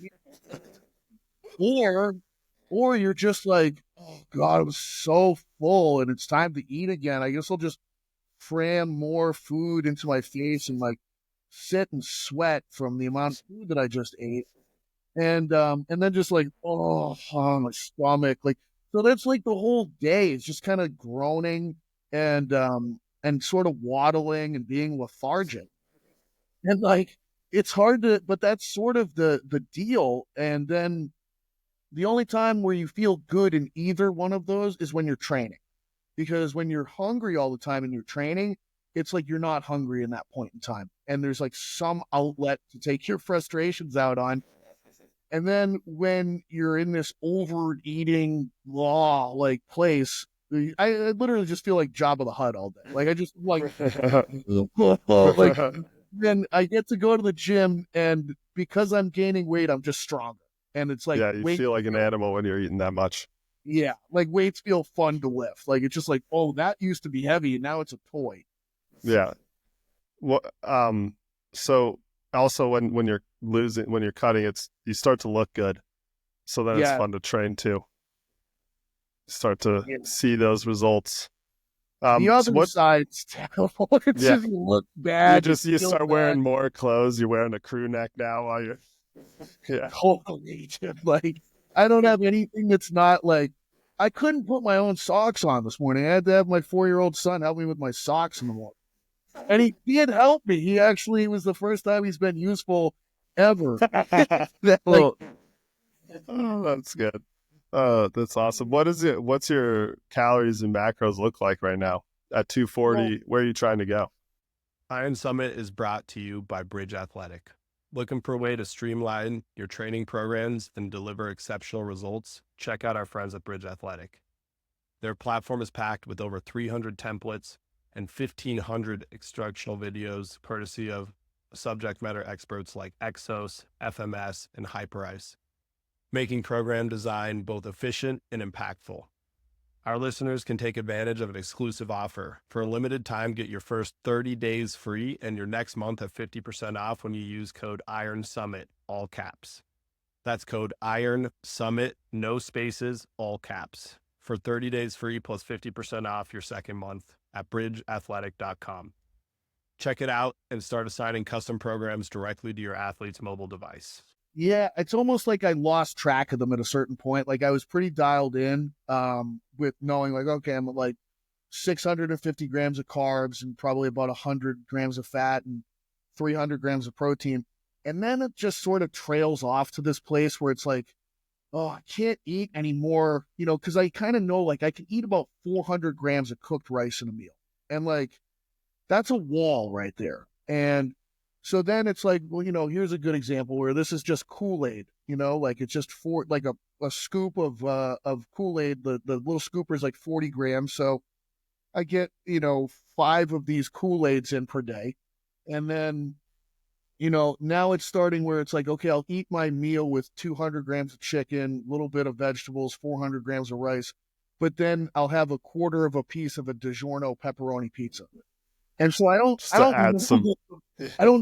A: meal. Or you're just like, oh God, I was so full and it's time to eat again. I guess I'll just cram more food into my face and like sit and sweat from the amount of food that I just ate. And then just like, my stomach. Like, so that's like the whole day. It's just kind of groaning and sort of waddling and being lethargic. And like, it's hard but that's sort of the deal. And then the only time where you feel good in either one of those is when you're training. Because when you're hungry all the time and you're training, it's like you're not hungry in that point in time. And there's like some outlet to take your frustrations out on. And then when you're in this overeating like place, I literally just feel like Jabba the Hutt all day. Like, I just like, like, then I get to go to the gym, and because I'm gaining weight, I'm just stronger. And it's like,
B: yeah, you feel like an animal when you're eating that much.
A: Yeah, like, weights feel fun to lift. Like, it's just like, oh, that used to be heavy and now it's a toy.
B: Yeah. Well, so Also, when you're when you're cutting, you start to look good. So then it's fun to train too. Start to see those results.
A: The other
B: so
A: side's terrible. It's just you look bad.
B: You start wearing more clothes. You're wearing a crew neck now while you're
A: Holy shit. Like, I don't have anything that's not like, I couldn't put my own socks on this morning. I had to have my 4-year-old son help me with my socks in the morning. And he did help me. He actually was the first time he's been useful ever.
B: oh, that's good. That's awesome. What's your calories and macros look like right now at 240? Where are you trying to go?
D: Iron Summit is brought to you by Bridge Athletic. Looking for a way to streamline your training programs and deliver exceptional results? Check out our friends at Bridge Athletic. Their platform is packed with over 300 templates and 1,500 instructional videos, courtesy of subject matter experts like Exos, FMS, and Hyperice, making program design both efficient and impactful. Our listeners can take advantage of an exclusive offer. For a limited time, get your first 30 days free and your next month at 50% off when you use code IRON SUMMIT, all caps. That's code IRON SUMMIT, no spaces, all caps, for 30 days free plus 50% off your second month at bridgeathletic.com. Check it out and start assigning custom programs directly to your athlete's mobile device.
A: Yeah, it's almost like I lost track of them at a certain point. Like I was pretty dialed in with knowing like, okay, I'm at like 650 grams of carbs and probably about 100 grams of fat and 300 grams of protein. And then it just sort of trails off to this place where it's like, oh, I can't eat anymore, because I kind of know like I can eat about 400 grams of cooked rice in a meal. And like, that's a wall right there. And so then it's like, well, here's a good example where this is just Kool-Aid, like it's just like a scoop of Kool-Aid. The little scooper is like 40 grams. So I get, 5 of these Kool-Aids in per day. And then, now it's starting where it's like, okay, I'll eat my meal with 200 grams of chicken, a little bit of vegetables, 400 grams of rice, but then I'll have a quarter of a piece of a DiGiorno pepperoni pizza. And so I don't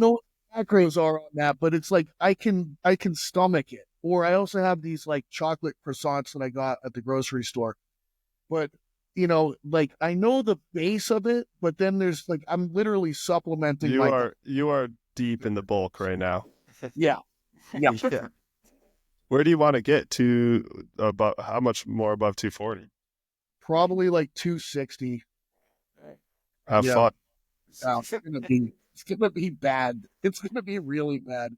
A: know what the macros are on that, but it's like I can stomach it. Or I also have these like chocolate croissants that I got at the grocery store. But like I know the base of it, but then there's like I'm literally supplementing.
B: You are deep in the bulk right now.
A: Yeah.
B: Where do you want to get to? About how much more above 240?
A: Probably like 260.
B: Have fun.
A: It's gonna be bad. It's gonna be really bad.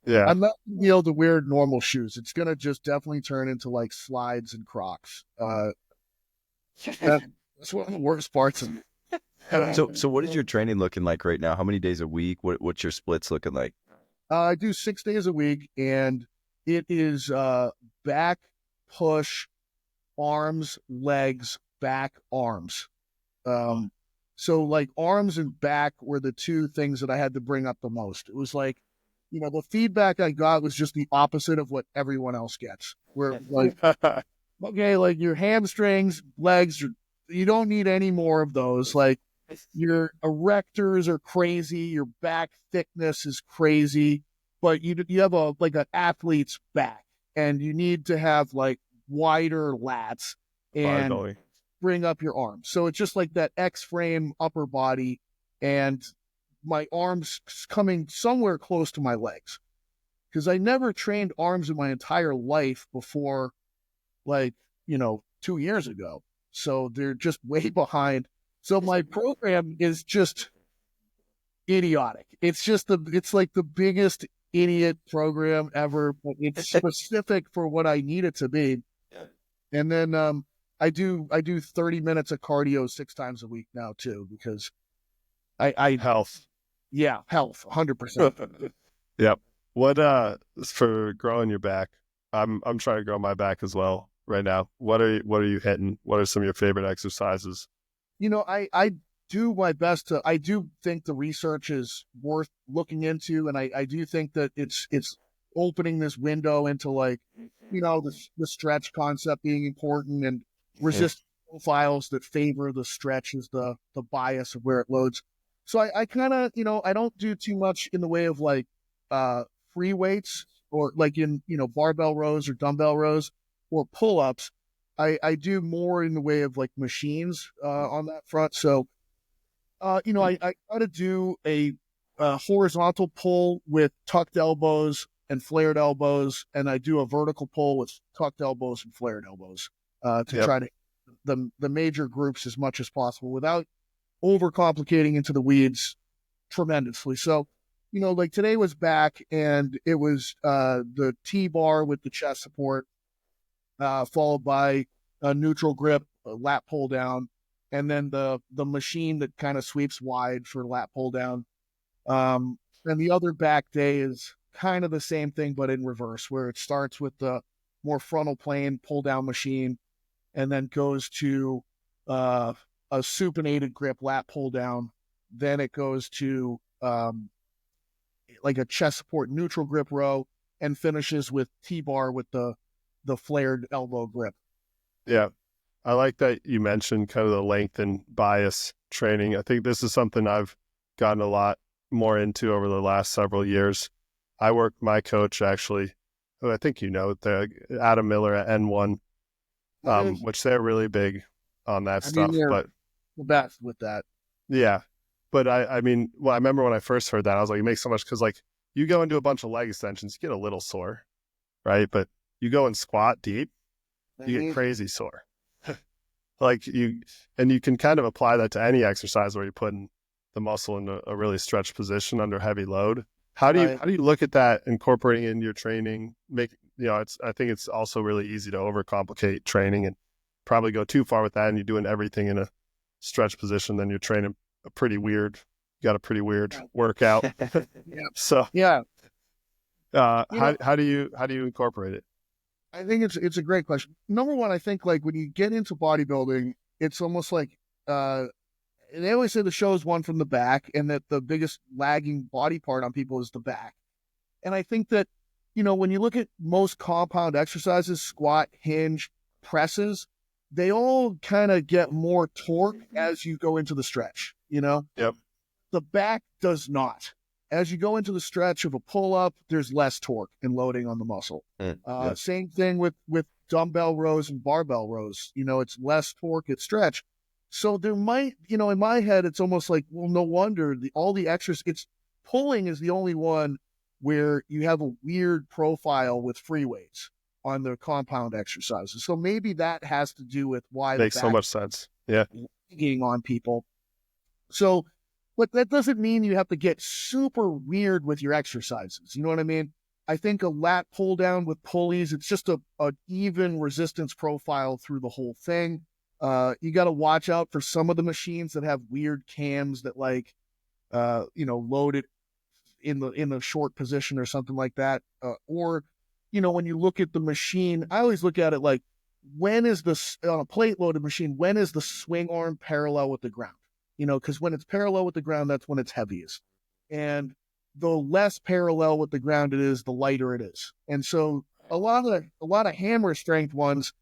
B: Yeah.
A: I'm not gonna be able to wear normal shoes. It's gonna just definitely turn into like slides and Crocs. That's one of the worst parts of it.
C: So what is your training looking like right now? How many days a week? What's your splits looking like?
A: I do 6 days a week, and it is back, push, arms, legs, back, arms. So like arms and back were the two things that I had to bring up the most. It was like, the feedback I got was just the opposite of what everyone else gets. Where like, okay, like your hamstrings, legs, you don't need any more of those. Like your erectors are crazy, your back thickness is crazy, but you have like an athlete's back, and you need to have like wider lats and bring up your arms. So it's just like that X-frame upper body, and my arms coming somewhere close to my legs. Because I never trained arms in my entire life before, like, 2 years ago. So they're just way behind. So my program is just idiotic. It's like the biggest idiot program ever, but it's specific for what I need it to be. And then I do 30 minutes of cardio 6 times a week now too, because I
B: health.
A: Yeah, health, 100%.
B: Yep. What for growing your back? I'm trying to grow my back as well right now. What are you hitting? What are some of your favorite exercises?
A: I do my best to. I do think the research is worth looking into, and I do think that it's opening this window into like, the stretch concept being important, and resistance profiles that favor the stretch is the bias of where it loads. So I kind of, I don't do too much in the way of like free weights or like in, barbell rows or dumbbell rows or pull-ups. I do more in the way of like machines on that front. So, I try to do a horizontal pull with tucked elbows and flared elbows, and I do a vertical pull with tucked elbows and flared elbows to
B: Yep.
A: try to the major groups as much as possible without overcomplicating into the weeds tremendously. So, like today was back and it was the T-bar with the chest support, followed by a neutral grip, a lat pull down, and then the machine that kind of sweeps wide for lat pull down. And the other back day is kind of the same thing, but in reverse, where it starts with the more frontal plane pull down machine and then goes to a supinated grip lat pull down. Then it goes to like a chest support neutral grip row and finishes with T-bar with the flared elbow grip.
B: Yeah. I like that you mentioned kind of the length and bias training. I think this is something I've gotten a lot more into over the last several years. I work my coach actually, who I think the Adam Miller at N1, which they're really big on that stuff.
A: They're
B: but
A: the best with that.
B: Yeah. But I remember when I first heard that, I was like, it makes so much, because like you go into a bunch of leg extensions, you get a little sore, right? But you go and squat deep, you get crazy sore. Like you can kind of apply that to any exercise where you're putting the muscle in a really stretched position under heavy load. How do you look at that, incorporating in your training? I think it's also really easy to overcomplicate training and probably go too far with that, and you're doing everything in a stretched position, then you're training got a pretty weird workout.
A: Yeah.
B: So
A: yeah.
B: How do you incorporate it?
A: I think it's a great question. Number one, I think like when you get into bodybuilding, it's almost like they always say the show's won from the back, and that the biggest lagging body part on people is the back. And I think that, when you look at most compound exercises, squat, hinge, presses, they all kind of get more torque as you go into the stretch,
B: Yep.
A: The back does not. As you go into the stretch of a pull-up, there's less torque and loading on the muscle.
C: Yeah.
A: Same thing with dumbbell rows and barbell rows. It's less torque at stretch. So there might, in my head, it's almost like, well, no wonder all the exercise, pulling is the only one where you have a weird profile with free weights on the compound exercises. So maybe that has to do with why
B: Makes so much sense. Yeah.
A: Lagging on people. So, but that doesn't mean you have to get super weird with your exercises. You know what I mean? I think a lat pull down with pulleys, it's just a even resistance profile through the whole thing. You got to watch out for some of the machines that have weird cams that load it in the short position or something like that. Or, when you look at the machine, I always look at it like, when is on a plate loaded machine, when is the swing arm parallel with the ground? Because when it's parallel with the ground, that's when it's heaviest. And the less parallel with the ground it is, the lighter it is. And so a lot of hammer strength ones,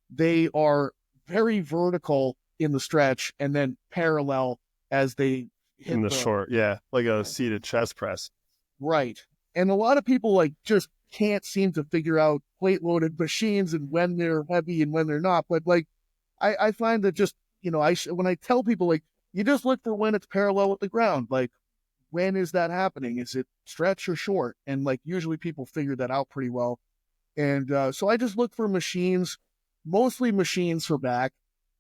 A: they are very vertical in the stretch and then parallel as they hit
B: in the short. Yeah. Like a seated chest press.
A: Right. And a lot of people just can't seem to figure out plate loaded machines and when they're heavy and when they're not. But I find that just, when I tell people you just look for when it's parallel with the ground, when is that happening? Is it stretch or short? And usually people figure that out pretty well. And so I just look for machines, mostly machines for back,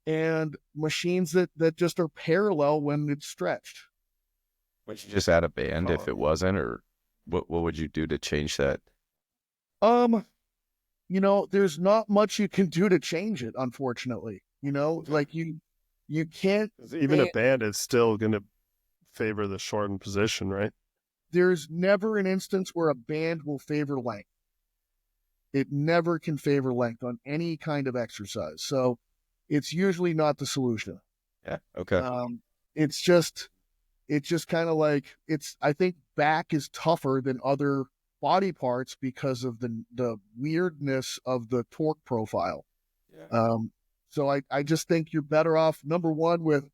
A: and machines that just are parallel when it's stretched.
C: Would you just add a band if it wasn't, or what would you do to change that?
A: There's not much you can do to change it, unfortunately. You can't.
B: Even a band is still going to favor the shortened position, right?
A: There's never an instance where a band will favor length. It never can favor length on any kind of exercise. So it's usually not the solution.
C: Yeah. Okay.
A: It's just kind of I think back is tougher than other body parts because of the weirdness of the torque profile. Yeah. So I just think you're better off, number one, with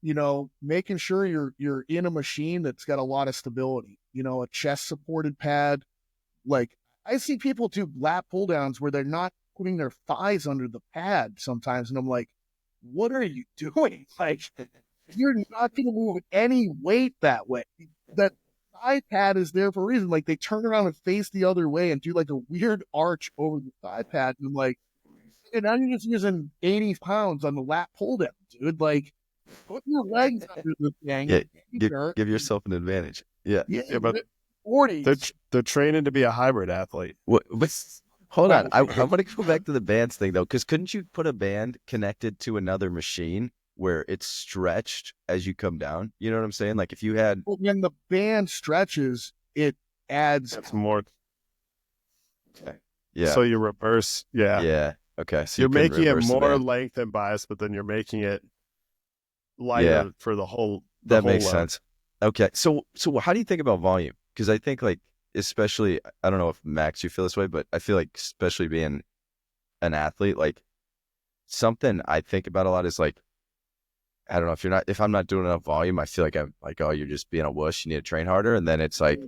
A: making sure you're in a machine that's got a lot of stability, a chest supported pad. Like I see people do lat pull downs where they're not putting their thighs under the pad sometimes. And I'm like, what are you doing? Like, you're not going to move any weight that way. That thigh pad is there for a reason. Like, they turn around and face the other way and do like a weird arch over the thigh pad. And I'm like, and now you're just using 80 pounds on the lat pull down, dude. Like, put your legs under the thing.
C: Yeah, give yourself an advantage. Yeah.
A: Yeah,
B: but
A: 40s.
B: they're training to be a hybrid athlete.
C: But hold on. I want to go back to the bands thing, though, because couldn't you put a band connected to another machine where it's stretched as you come down? You know what I'm saying? Like if you had...
A: When the band stretches, it adds...
B: That's more...
C: Okay. Yeah.
B: So you reverse... Yeah.
C: Yeah. Okay. So
B: you're making it more length and bias, but then you're making it lighter for the whole...
C: That makes sense. Okay. So how do you think about volume? Because I think like, especially, I don't know if Max, you feel this way, but I feel like especially being an athlete, like something I think about a lot is like, I don't know, if I'm not doing enough volume, I feel like I'm like, oh, you're just being a wuss. You need to train harder. And then it's like,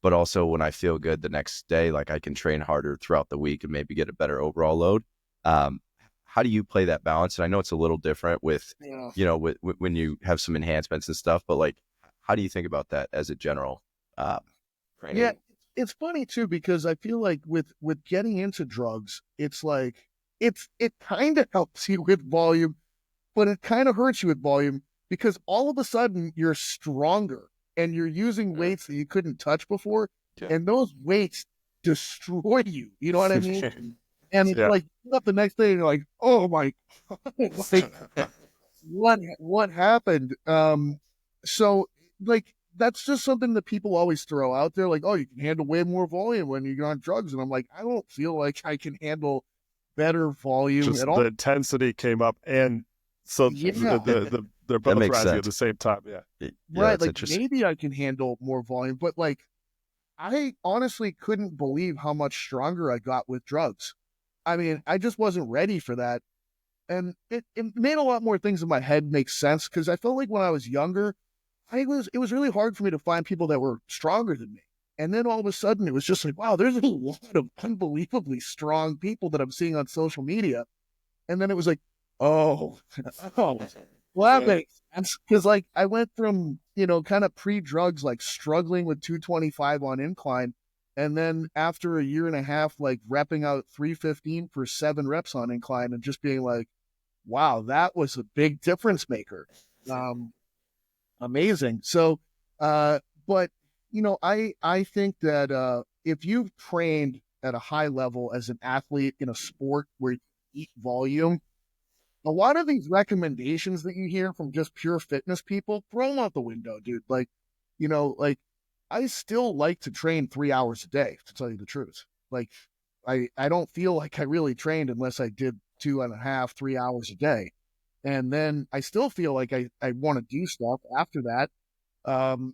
C: but also when I feel good the next day, like I can train harder throughout the week and maybe get a better overall load. How do you play that balance? And I know it's a little different with, with when you have some enhancements and stuff, but like, how do you think about that as a general training?
A: Yeah, it's funny too, because I feel like with getting into drugs, it's like, it kind of helps you with volume, but it kind of hurts you with volume because all of a sudden you're stronger and you're using weights that you couldn't touch before. Yeah. And those weights destroy you. You know what I mean? And it's like, you get up the next day and you're like, oh my God, like, what happened? So like, that's just something that people always throw out there. Like, oh, you can handle way more volume when you're on drugs. And I'm like, I don't feel like I can handle better volume at all.
B: The intensity came up. And so they're both rising at the same time. Yeah.
A: Right. Like maybe I can handle more volume, but like, I honestly couldn't believe how much stronger I got with drugs. I mean, I just wasn't ready for that. And it made a lot more things in my head make sense. Cause I felt like when I was younger, it was really hard for me to find people that were stronger than me. And then all of a sudden it was just like, wow, there's a lot of unbelievably strong people that I'm seeing on social media. And then it was like, well, that makes sense. Cause like I went from, kind of pre-drugs, like struggling with 225 on incline. And then after a year and a half, like repping out 315 for 7 reps on incline and just being like, wow, that was a big difference maker. Amazing. So, but I think that if you've trained at a high level as an athlete in a sport where you eat volume, a lot of these recommendations that you hear from just pure fitness people, throw them out the window, dude. Like, like I still like to train 3 hours a day, to tell you the truth. Like, I don't feel like I really trained unless I did 2.5, 3 hours a day. And then I still feel like I want to do stuff after that. When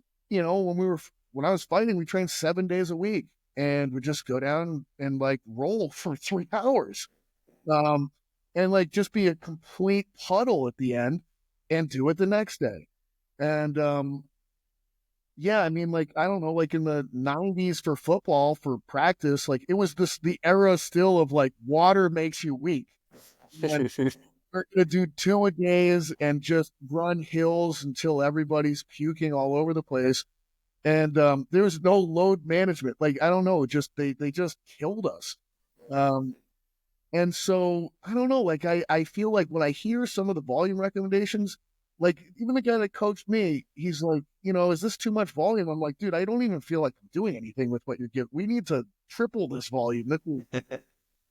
A: I was fighting, we trained 7 days a week and would just go down and like roll for 3 hours. And like just be a complete puddle at the end and do it the next day. And I mean, like, I don't know, like in the 90s for football, for practice, like it was the era still of like water makes you weak. And we're going to do 2-a-days and just run hills until everybody's puking all over the place. And there was no load management. Like, I don't know, they just killed us. And so, I don't know, like, I feel like when I hear some of the volume recommendations, like, even the guy that coached me, he's like, is this too much volume? I'm like, dude, I don't even feel like I'm doing anything with what you're giving. We need to triple this volume.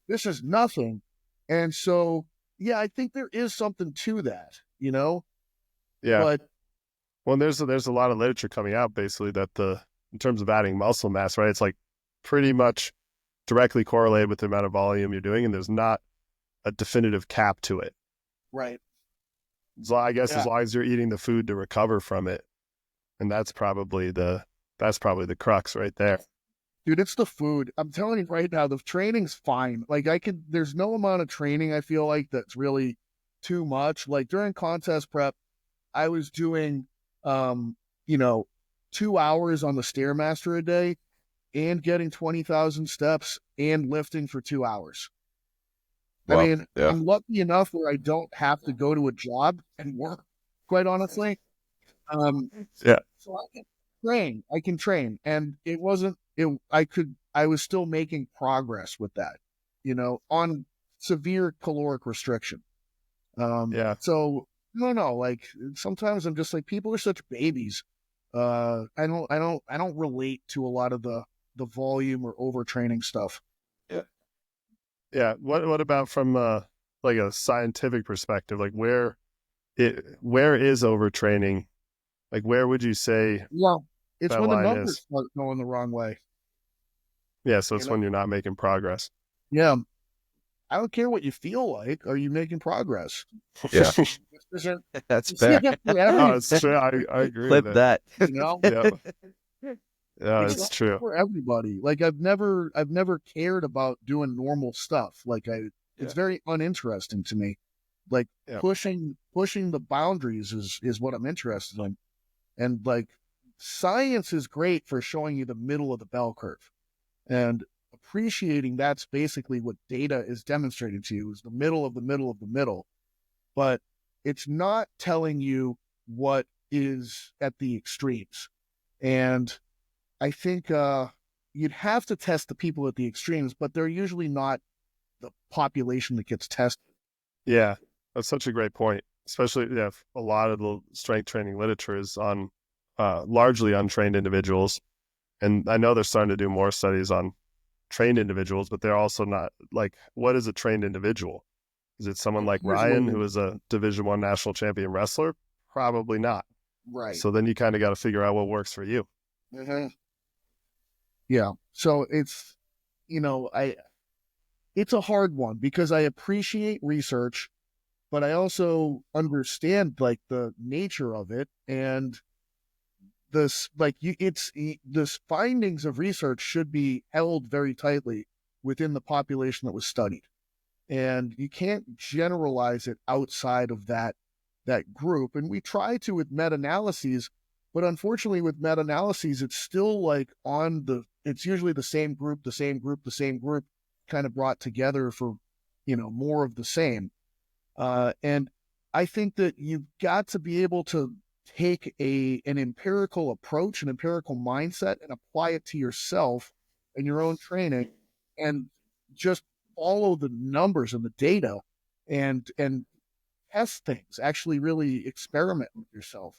A: This is nothing. And so, yeah, I think there is something to that, Yeah. But,
B: well, there's a lot of literature coming out basically that in terms of adding muscle mass, right? It's like pretty much directly correlated with the amount of volume you're doing, and there's not a definitive cap to it.
A: Right.
B: So I guess as long as you're eating the food to recover from it, and that's probably the crux right there.
A: Dude, it's the food. I'm telling you right now, the training's fine. Like there's no amount of training I feel like that's really too much. Like during contest prep, I was doing, you know, 2 hours on the Stairmaster a day and getting 20,000 steps and lifting for 2 hours. I
C: Well,
A: mean,
C: yeah.
A: I'm lucky enough where I don't have to go to a job and work, quite honestly.
B: Yeah.
A: So I can train. And it wasn't, I was still making progress with that, on severe caloric restriction.
B: Yeah.
A: So I don't know, like sometimes I'm just like, people are such babies. I don't relate to a lot of the volume or overtraining stuff.
B: Yeah. Yeah. What about from like a scientific perspective? Like where is overtraining? Like where would you say
A: Yeah. It's
B: that
A: when the
B: line
A: numbers
B: is?
A: start going the wrong way.
B: Yeah, so
A: You
B: it's
A: know?
B: when you're not making progress.
A: Yeah. I don't care what you feel like. Are you making progress?
C: Yeah.
A: This isn't,
C: That's
A: it's
C: fair.
A: not for
B: No,
A: everyone,
B: it's true. I agree
C: Clip
B: with it.
C: that.
A: you know?
B: Yeah. Yeah,
A: It's
B: it's
A: not
B: true.
A: for everybody. Like I've never cared about doing normal stuff. Like
B: Yeah.
A: it's very uninteresting to me. Like
B: Yeah.
A: pushing the boundaries is what I'm interested in. And like science is great for showing you the middle of the bell curve. And appreciating that's basically what data is demonstrating to you, is the middle of the middle of the middle. But it's not telling you what is at the extremes. And I think you'd have to test the people at the extremes, but they're usually not the population that gets tested.
B: Yeah, that's such a great point. Especially if a lot of the strength training literature is on largely untrained individuals. And I know they're starting to do more studies on trained individuals, but they're also not like, what is a trained individual? Is it someone like
A: Here's what
B: Ryan,
A: it
B: who
A: is.
B: is a Division I national champion wrestler? Probably not.
A: Right.
B: So then you kind of got to figure out what works for you.
A: Mm-hmm. Yeah. So it's, it's a hard one because I appreciate research, but I also understand like the nature of it, and this like you it's this findings of research should be held very tightly within the population that was studied, and you can't generalize it outside of that group. And we try to with meta-analyses, but unfortunately with meta-analyses it's still like it's usually the same group kind of brought together for more of the same. And I think that you've got to be able to take an empirical approach, an empirical mindset, and apply it to yourself and your own training, and just follow the numbers and the data, and test things. Actually, really experiment with yourself.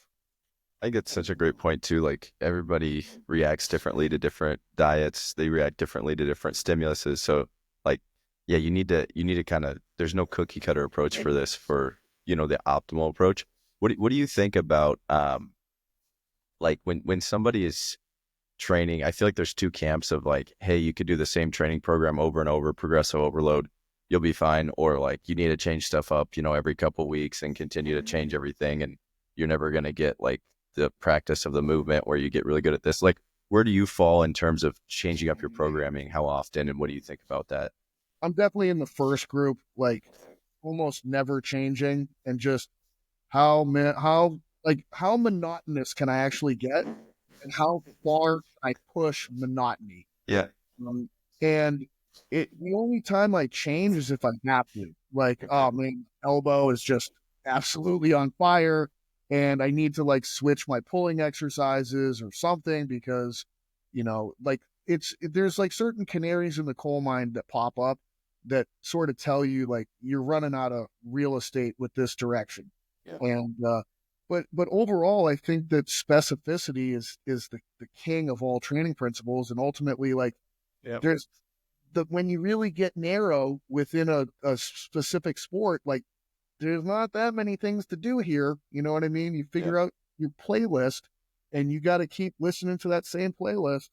C: I think it's such a great point too. Like everybody reacts differently to different diets. They react differently to different stimuluses. So like, yeah, you need to kind of, there's no cookie cutter approach for this, for, the optimal approach. What do you think about, like when somebody is training, I feel like there's two camps of like, hey, you could do the same training program over and over, progressive overload, you'll be fine. Or like, you need to change stuff up, every couple of weeks and continue to change everything. And you're never going to get like the practice of the movement where you get really good at this. Like, where do you fall in terms of changing up your programming? How often? And what do you think about that?
A: I'm definitely in the first group, like almost never changing, and just how monotonous can I actually get, and how far I push monotony.
C: Yeah.
A: Um, and the only time I change is if I have to. Like, oh man, elbow is just absolutely on fire, and I need to like switch my pulling exercises or something because, like there's like certain canaries in the coal mine that pop up that sort of tell you like you're running out of real estate with this direction.
C: Yeah.
A: And but overall, I think that specificity is the king of all training principles, and ultimately, like
B: Yep.
A: there's when you really get narrow within a specific sport, like there's not that many things to do here. You know what I mean? You figure out your playlist, and you got to keep listening to that same playlist.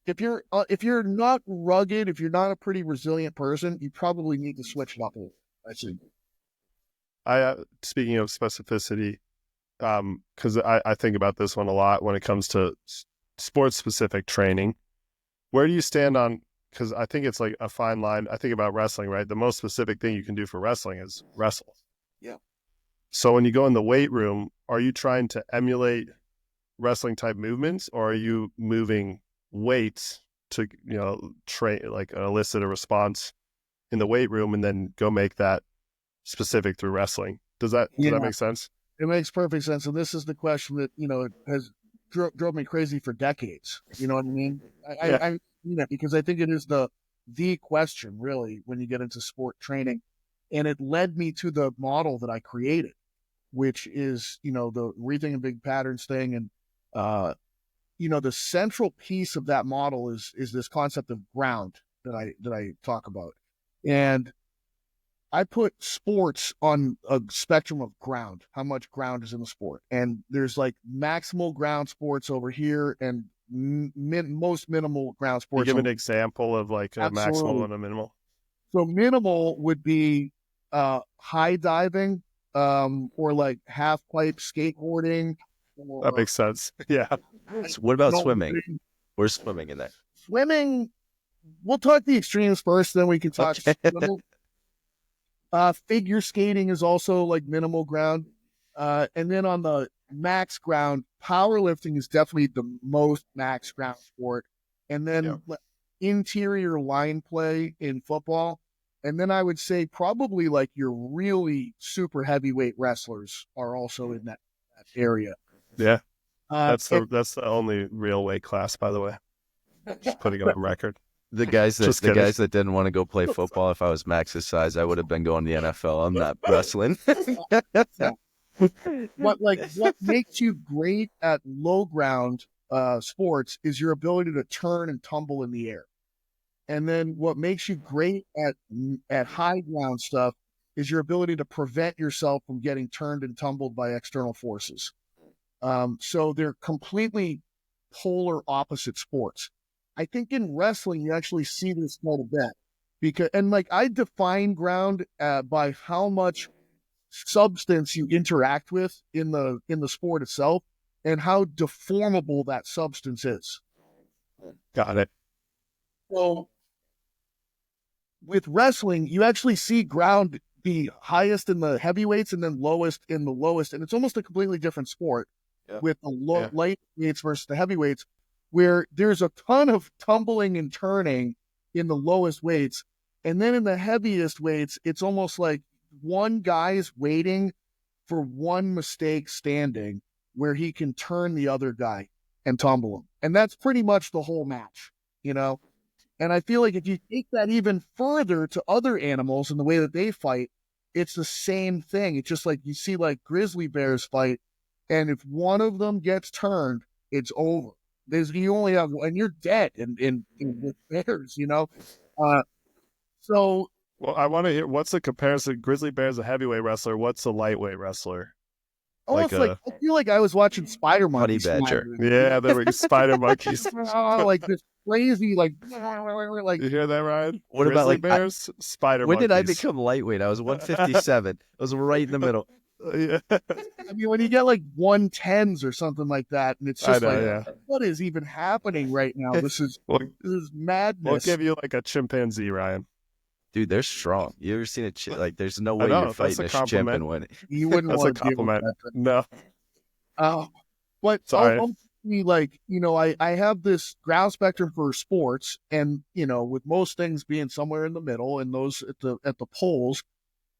A: If you're not rugged, if you're not a pretty resilient person, you probably need to switch it up a little. I think.
B: Speaking of specificity, because I think about this one a lot when it comes to sports specific training. Where do you stand on because I think it's like a fine line. I think about wrestling, right? The most specific thing you can do for wrestling is wrestle.
A: Yeah.
B: So when you go in the weight room, are you trying to emulate wrestling type movements, or are you moving weights to, train, like elicit a response in the weight room and then go make that specific through wrestling? Does that make sense?
A: It makes perfect sense. And this is the question that, it has drove me crazy for decades. You know what I mean? I mean that because I think it is the question, really, when you get into sport training. And it led me to the model that I created, which is, the rethinking big patterns thing. And, the central piece of that model is this concept of ground that I talk about. And I put sports on a spectrum of ground, how much ground is in the sport. And there's like maximal ground sports over here and most minimal ground sports.
B: Can you give an example of like a maximal and a minimal?
A: So minimal would be high diving or like half pipe skateboarding.
B: That makes sense. Yeah.
C: So what about swimming? Where's swimming in there?
A: Swimming, we'll talk the extremes first, then we can talk swimming. Figure skating is also like minimal ground. And then on the max ground, powerlifting is definitely the most max ground sport. And then interior line play in football. And then I would say probably like your really super heavyweight wrestlers are also in that area.
B: Yeah. That's the only real weight class, by the way. Just putting it on record.
C: The guys that didn't want to go play football, if I was Max's size, I would have been going to the NFL. I'm not wrestling.
A: What makes you great at low ground sports is your ability to turn and tumble in the air. And then what makes you great at high ground stuff is your ability to prevent yourself from getting turned and tumbled by external forces. So they're completely polar opposite sports. I think in wrestling, you actually see this quite a bit I define ground by how much substance you interact with in the sport itself and how deformable that substance is.
B: Got it.
A: So with wrestling, you actually see ground be highest in the heavyweights and then lowest in the lowest. And it's almost a completely different sport with the light weights versus the heavyweights, where there's a ton of tumbling and turning in the lowest weights. And then in the heaviest weights, it's almost like one guy's waiting for one mistake standing where he can turn the other guy and tumble him. And that's pretty much the whole match, And I feel like if you take that even further to other animals and the way that they fight, it's the same thing. It's just like you see like grizzly bears fight, and if one of them gets turned, it's over. You only have, and you're dead in with bears, So.
B: Well, I want to hear, what's the comparison? Grizzly bear's a heavyweight wrestler. What's a lightweight wrestler?
A: I feel like I was watching Spider Monkeys.
C: Honey Badger.
B: Yeah, there were Spider Monkeys.
A: Like this crazy, like.
B: You hear that, Ryan?
C: What
B: Grizzly
C: about like
B: bears, Spider
C: When
B: Monkeys.
C: did I become lightweight? I was 157. I was right in the middle.
B: Yeah.
A: I mean, when you get like 110s or something like that, and it's just what is even happening right now? This is madness.
B: We'll give you like a chimpanzee, Ryan.
C: Dude, they're strong. You ever seen a like? There's no way you're fighting a chimp and winning.
A: You wouldn't
B: That's
A: want
B: a compliment. No.
A: But
B: sorry.
A: I have this ground spectrum for sports, and with most things being somewhere in the middle, and those at the poles.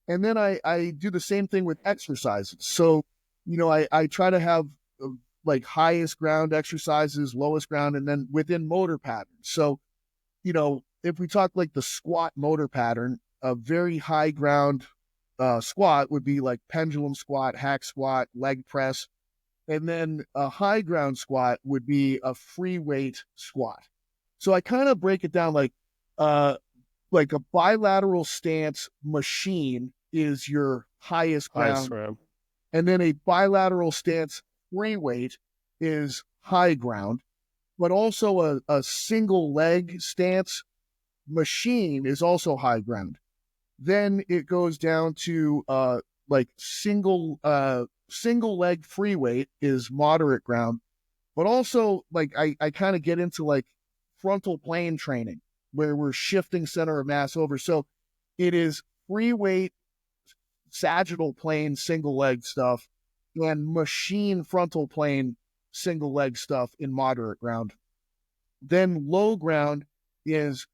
A: And then I do the same thing with exercises. So, I try to have like highest ground exercises, lowest ground, and then within motor patterns. So, if we talk like the squat motor pattern, a very high ground squat would be like pendulum squat, hack squat, leg press. And then a high ground squat would be a free weight squat. So I kind of break it down like a bilateral stance machine is your highest ground. And then a bilateral stance free weight is high ground. But also a single leg stance machine is also high ground. Then it goes down to single leg free weight is moderate ground. But also I kind of get into like frontal plane training, where we're shifting center of mass over. So it is free weight, sagittal plane, single leg stuff, and machine frontal plane, single leg stuff in moderate ground. Then low ground is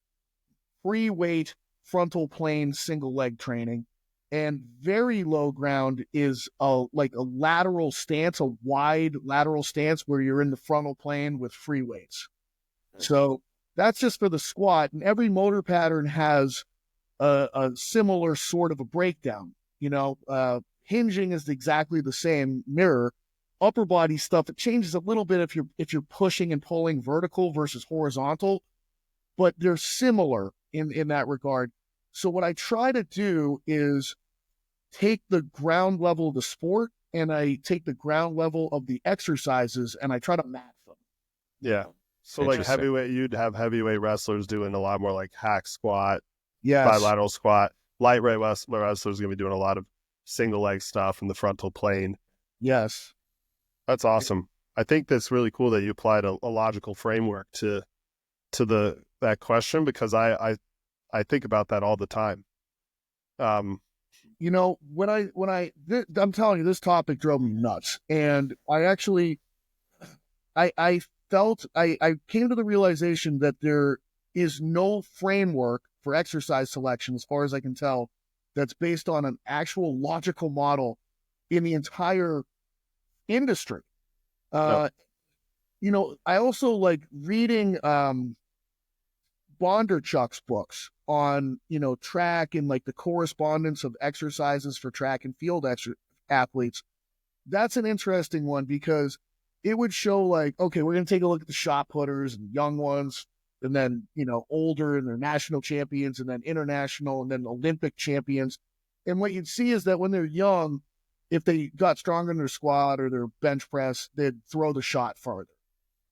A: free weight, frontal plane, single leg training. And very low ground is like a lateral stance, a wide lateral stance where you're in the frontal plane with free weights. So that's just for the squat. And every motor pattern has a similar sort of a breakdown. Hinging is exactly the same mirror. Upper body stuff, it changes a little bit if you're pushing and pulling vertical versus horizontal, but they're similar in that regard. So what I try to do is take the ground level of the sport and I take the ground level of the exercises and I try to match them.
B: Yeah. So like heavyweight, you'd have heavyweight wrestlers doing a lot more like hack squat, bilateral squat. Lightweight wrestlers going to be doing a lot of single leg stuff in the frontal plane.
A: Yes.
B: That's awesome. I think that's really cool that you applied a logical framework to that question, because I think about that all the time.
A: I'm telling you, this topic drove me nuts, and I came to the realization that there is no framework for exercise selection, as far as I can tell, that's based on an actual logical model in the entire industry. I also like reading Bondarchuk's books on, track and like the correspondence of exercises for track and field athletes. That's an interesting one, because it would show like, okay, we're going to take a look at the shot putters and young ones, and then, older, and they're national champions, and then international, and then Olympic champions. And what you'd see is that when they're young, if they got stronger in their squat or their bench press, they'd throw the shot farther.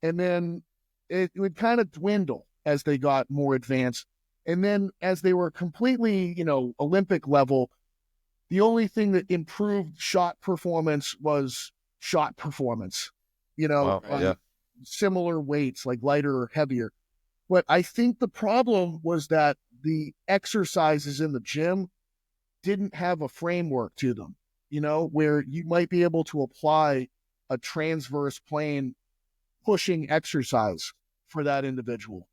A: And then it would kind of dwindle as they got more advanced. And then as they were completely, Olympic level, the only thing that improved shot performance was shot performance, similar weights, like lighter or heavier. But I think the problem was that the exercises in the gym didn't have a framework to them, where you might be able to apply a transverse plane pushing exercise for that individual.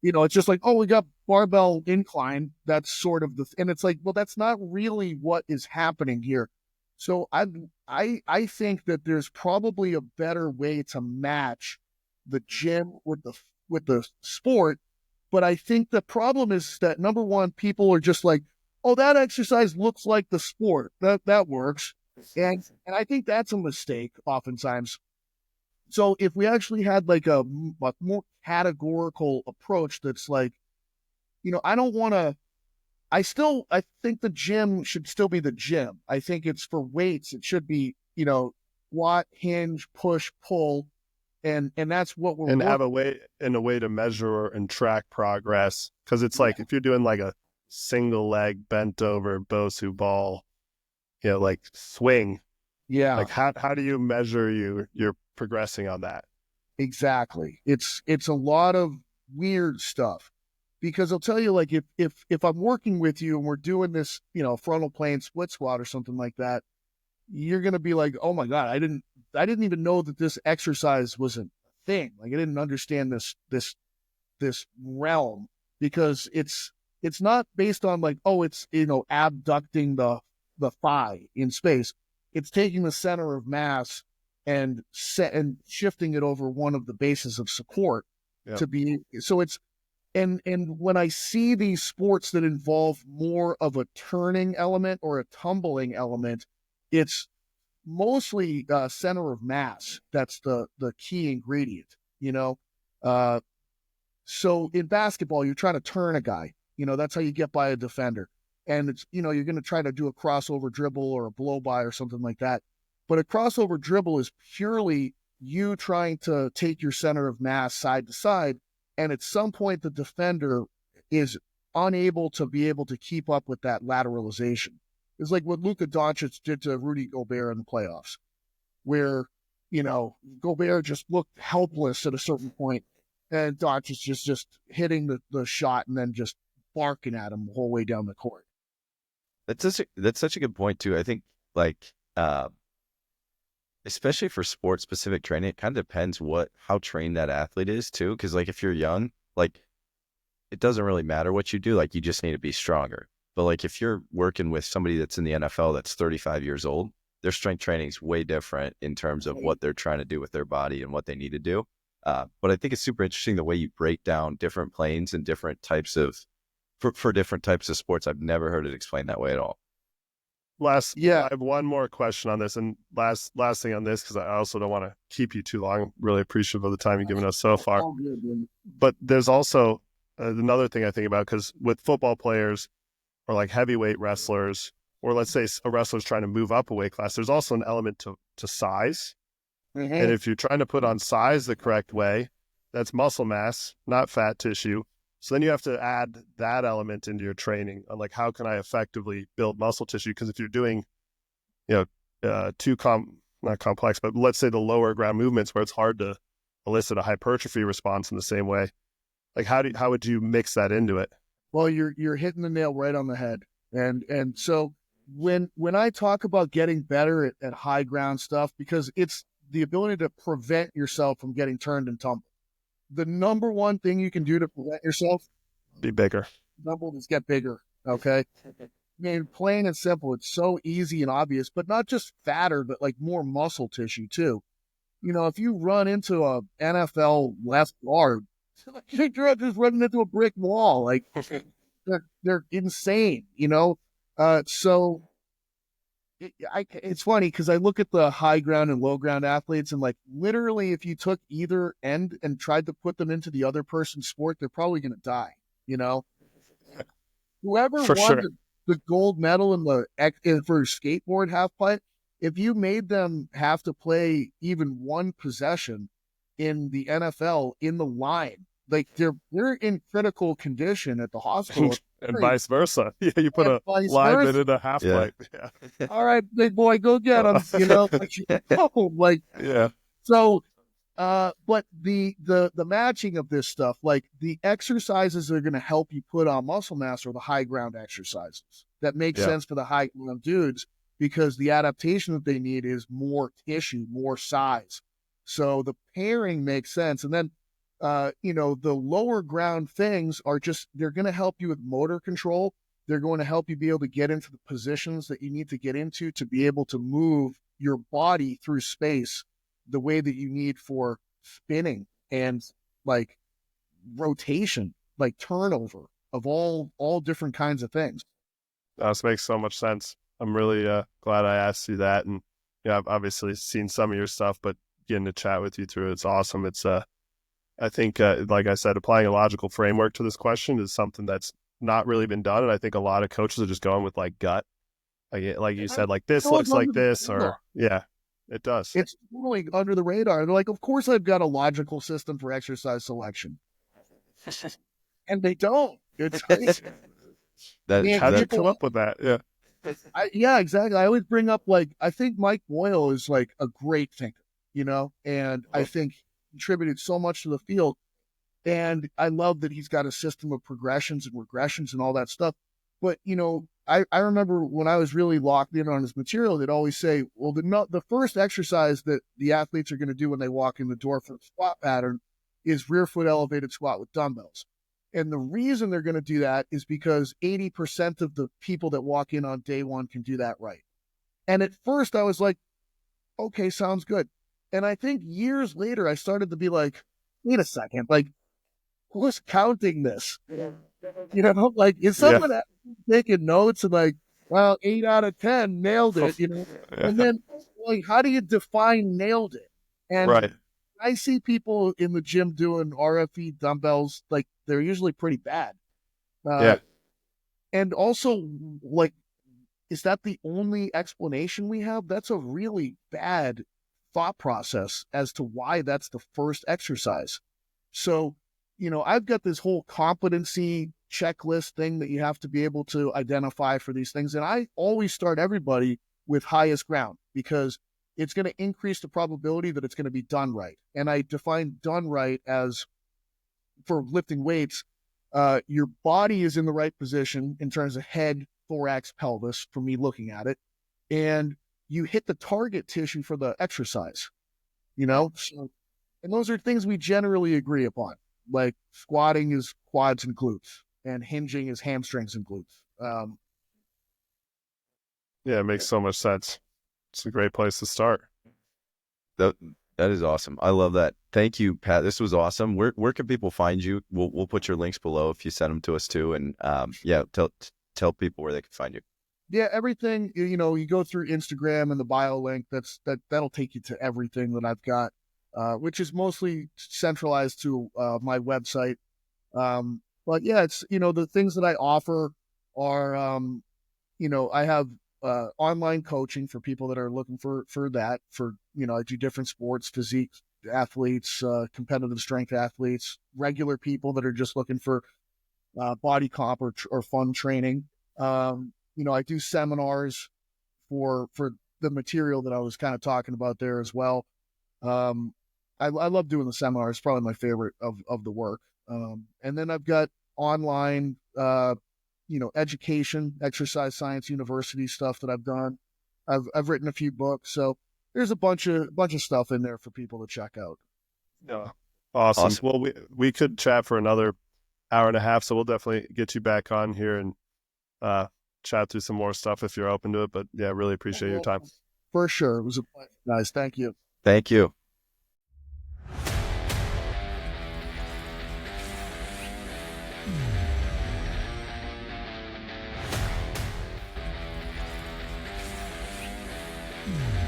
A: It's just like, oh, we got barbell incline. That's sort of and it's like, well, that's not really what is happening here. So I think that there's probably a better way to match the gym with the sport. But I think the problem is that, number one, people are just like, oh, that exercise looks like the sport. That works. And I think that's a mistake oftentimes. So if we actually had like a more categorical approach that's like, I think the gym should still be the gym. I think it's for weights. It should be, squat, hinge, push, pull. And that's what we're
B: have a way to measure and track progress. Cause it's like, if you're doing like a single leg bent over Bosu ball, like swing.
A: Yeah.
B: Like how do you measure you're progressing on that?
A: Exactly. It's a lot of weird stuff, because I'll tell you, like, if I'm working with you and we're doing this, frontal plane split squat or something like that, you're going to be like, oh my God, I didn't even know that this exercise was a thing. Like, I didn't understand this realm, because it's not based on like, oh, it's, abducting the thigh in space. It's taking the center of mass and shifting it over one of the bases of support to be. So it's, and when I see these sports that involve more of a turning element or a tumbling element, it's mostly center of mass. That's the key ingredient, So in basketball, you're trying to turn a guy, that's how you get by a defender. And it's, you're going to try to do a crossover dribble or a blow by or something like that. But a crossover dribble is purely you trying to take your center of mass side to side. And at some point, the defender is unable to be able to keep up with that lateralization. It's like what Luka Doncic did to Rudy Gobert in the playoffs, where, Gobert just looked helpless at a certain point. And Doncic just hitting the shot and then just barking at him the whole way down the court.
C: That's such a good point too. I think like especially for sports specific training, it kind of depends how trained that athlete is too. Because like if you're young, like it doesn't really matter what you do. Like you just need to be stronger. But like if you're working with somebody that's in the NFL that's 35 years old, their strength training is way different in terms of what they're trying to do with their body and what they need to do. But I think it's super interesting the way you break down different planes and different types of for different types of sports. I've never heard it explained that way at all.
B: I have one more question on this, and last thing on this, because I also don't want to keep you too long. Really appreciative of the time you've given us so far. But there's also another thing I think about, because with football players or like heavyweight wrestlers, or let's say a wrestler's trying to move up a weight class, there's also an element to size.
A: Mm-hmm.
B: And if you're trying to put on size the correct way, that's muscle mass, not fat tissue. So then you have to add that element into your training on like, how can I effectively build muscle tissue? Because if you're doing, not complex, but let's say the lower ground movements where it's hard to elicit a hypertrophy response in the same way, like how would you mix that into it?
A: Well, you're hitting the nail right on the head. And so when I talk about getting better at high ground stuff, because it's the ability to prevent yourself from getting turned and tumbled. The number one thing you can do to prevent yourself,
B: be bigger.
A: Tumbled is get bigger. Okay. I mean, plain and simple. It's so easy and obvious, but not just fatter, but like more muscle tissue too. If you run into a NFL left guard, you're just running into a brick wall. Like they're insane, so it's funny because I look at the high ground and low ground athletes, and like literally if you took either end and tried to put them into the other person's sport, they're probably going to die. Whoever won the gold medal for skateboard half pipe, if you made them have to play even one possession in the NFL in the line, like they're in critical condition at the hospital.
B: And vice versa. Yeah, you put a lineman in a half pipe. Yeah.
A: All right, big boy, go get him.
B: Yeah.
A: So, but the matching of this stuff, like the exercises that are going to help you put on muscle mass, are the high ground exercises that make sense for the high ground dudes, because the adaptation that they need is more tissue, more size. So the pairing makes sense, and then. The lower ground things are they're going to help you with motor control. They're going to help you be able to get into the positions that you need to get into to be able to move your body through space the way that you need for spinning and like rotation, like turnover of all different kinds of things.
B: This makes so much sense. I'm really glad I asked you that. And I've obviously seen some of your stuff, but getting to chat with you through it's awesome. It's I think, like I said, applying a logical framework to this question is something that's not really been done. And I think a lot of coaches are just going with like gut. Like you said, like this looks like this, or it does.
A: It's totally under the radar. They're like, of course I've got a logical system for exercise selection. And they don't. It's
B: how did you come up with that? Yeah.
A: Yeah, exactly. I always bring up, like, I think Mike Boyle is like a great thinker, and I think contributed so much to the field. And I love that he's got a system of progressions and regressions and all that stuff. But, I remember when I was really locked in on his material, they'd always say, well, the first exercise that the athletes are going to do when they walk in the door for the squat pattern is rear foot elevated squat with dumbbells. And the reason they're going to do that is because 80% of the people that walk in on day one can do that right. And at first I was like, okay, sounds good. And I think years later, I started to be like, wait a second, like, who's counting this? Like, is someone taking notes and like, well, 8 out of 10 nailed it, And then, like, how do you define nailed it? And I see people in the gym doing RFE dumbbells, like, they're usually pretty bad. And also, like, is that the only explanation we have? That's a really bad thought process as to why that's the first exercise. So, I've got this whole competency checklist thing that you have to be able to identify for these things. And I always start everybody with highest ground, because it's going to increase the probability that it's going to be done right. And I define done right as for lifting weights, your body is in the right position in terms of head, thorax, pelvis, for me looking at it. And you hit the target tissue for the exercise, So, and those are things we generally agree upon. Like squatting is quads and glutes, and hinging is hamstrings and glutes.
B: Yeah, it makes so much sense. It's a great place to start.
C: That is awesome. I love that. Thank you, Pat. This was awesome. Where can people find you? We'll put your links below if you send them to us too. And tell people where they can find you.
A: Yeah, everything, you go through Instagram and the bio link, that'll take you to everything that I've got, which is mostly centralized to my website. But yeah, it's, the things that I offer are, I have online coaching for people that are looking for that, I do different sports, physique athletes, competitive strength athletes, regular people that are just looking for body comp or fun training. I do seminars for the material that I was kind of talking about there as well. I love doing the seminars. It's probably my favorite of the work. And then I've got online, education, exercise science university stuff that I've done. I've written a few books, so there's a bunch of stuff in there for people to check out.
B: Yeah, awesome. Well, we could chat for another hour and a half, so we'll definitely get you back on here and chat through some more stuff if you're open to it. But yeah, really appreciate your time.
A: For sure. It was a pleasure, guys. Thank you.
C: Thank you.
E: Mm.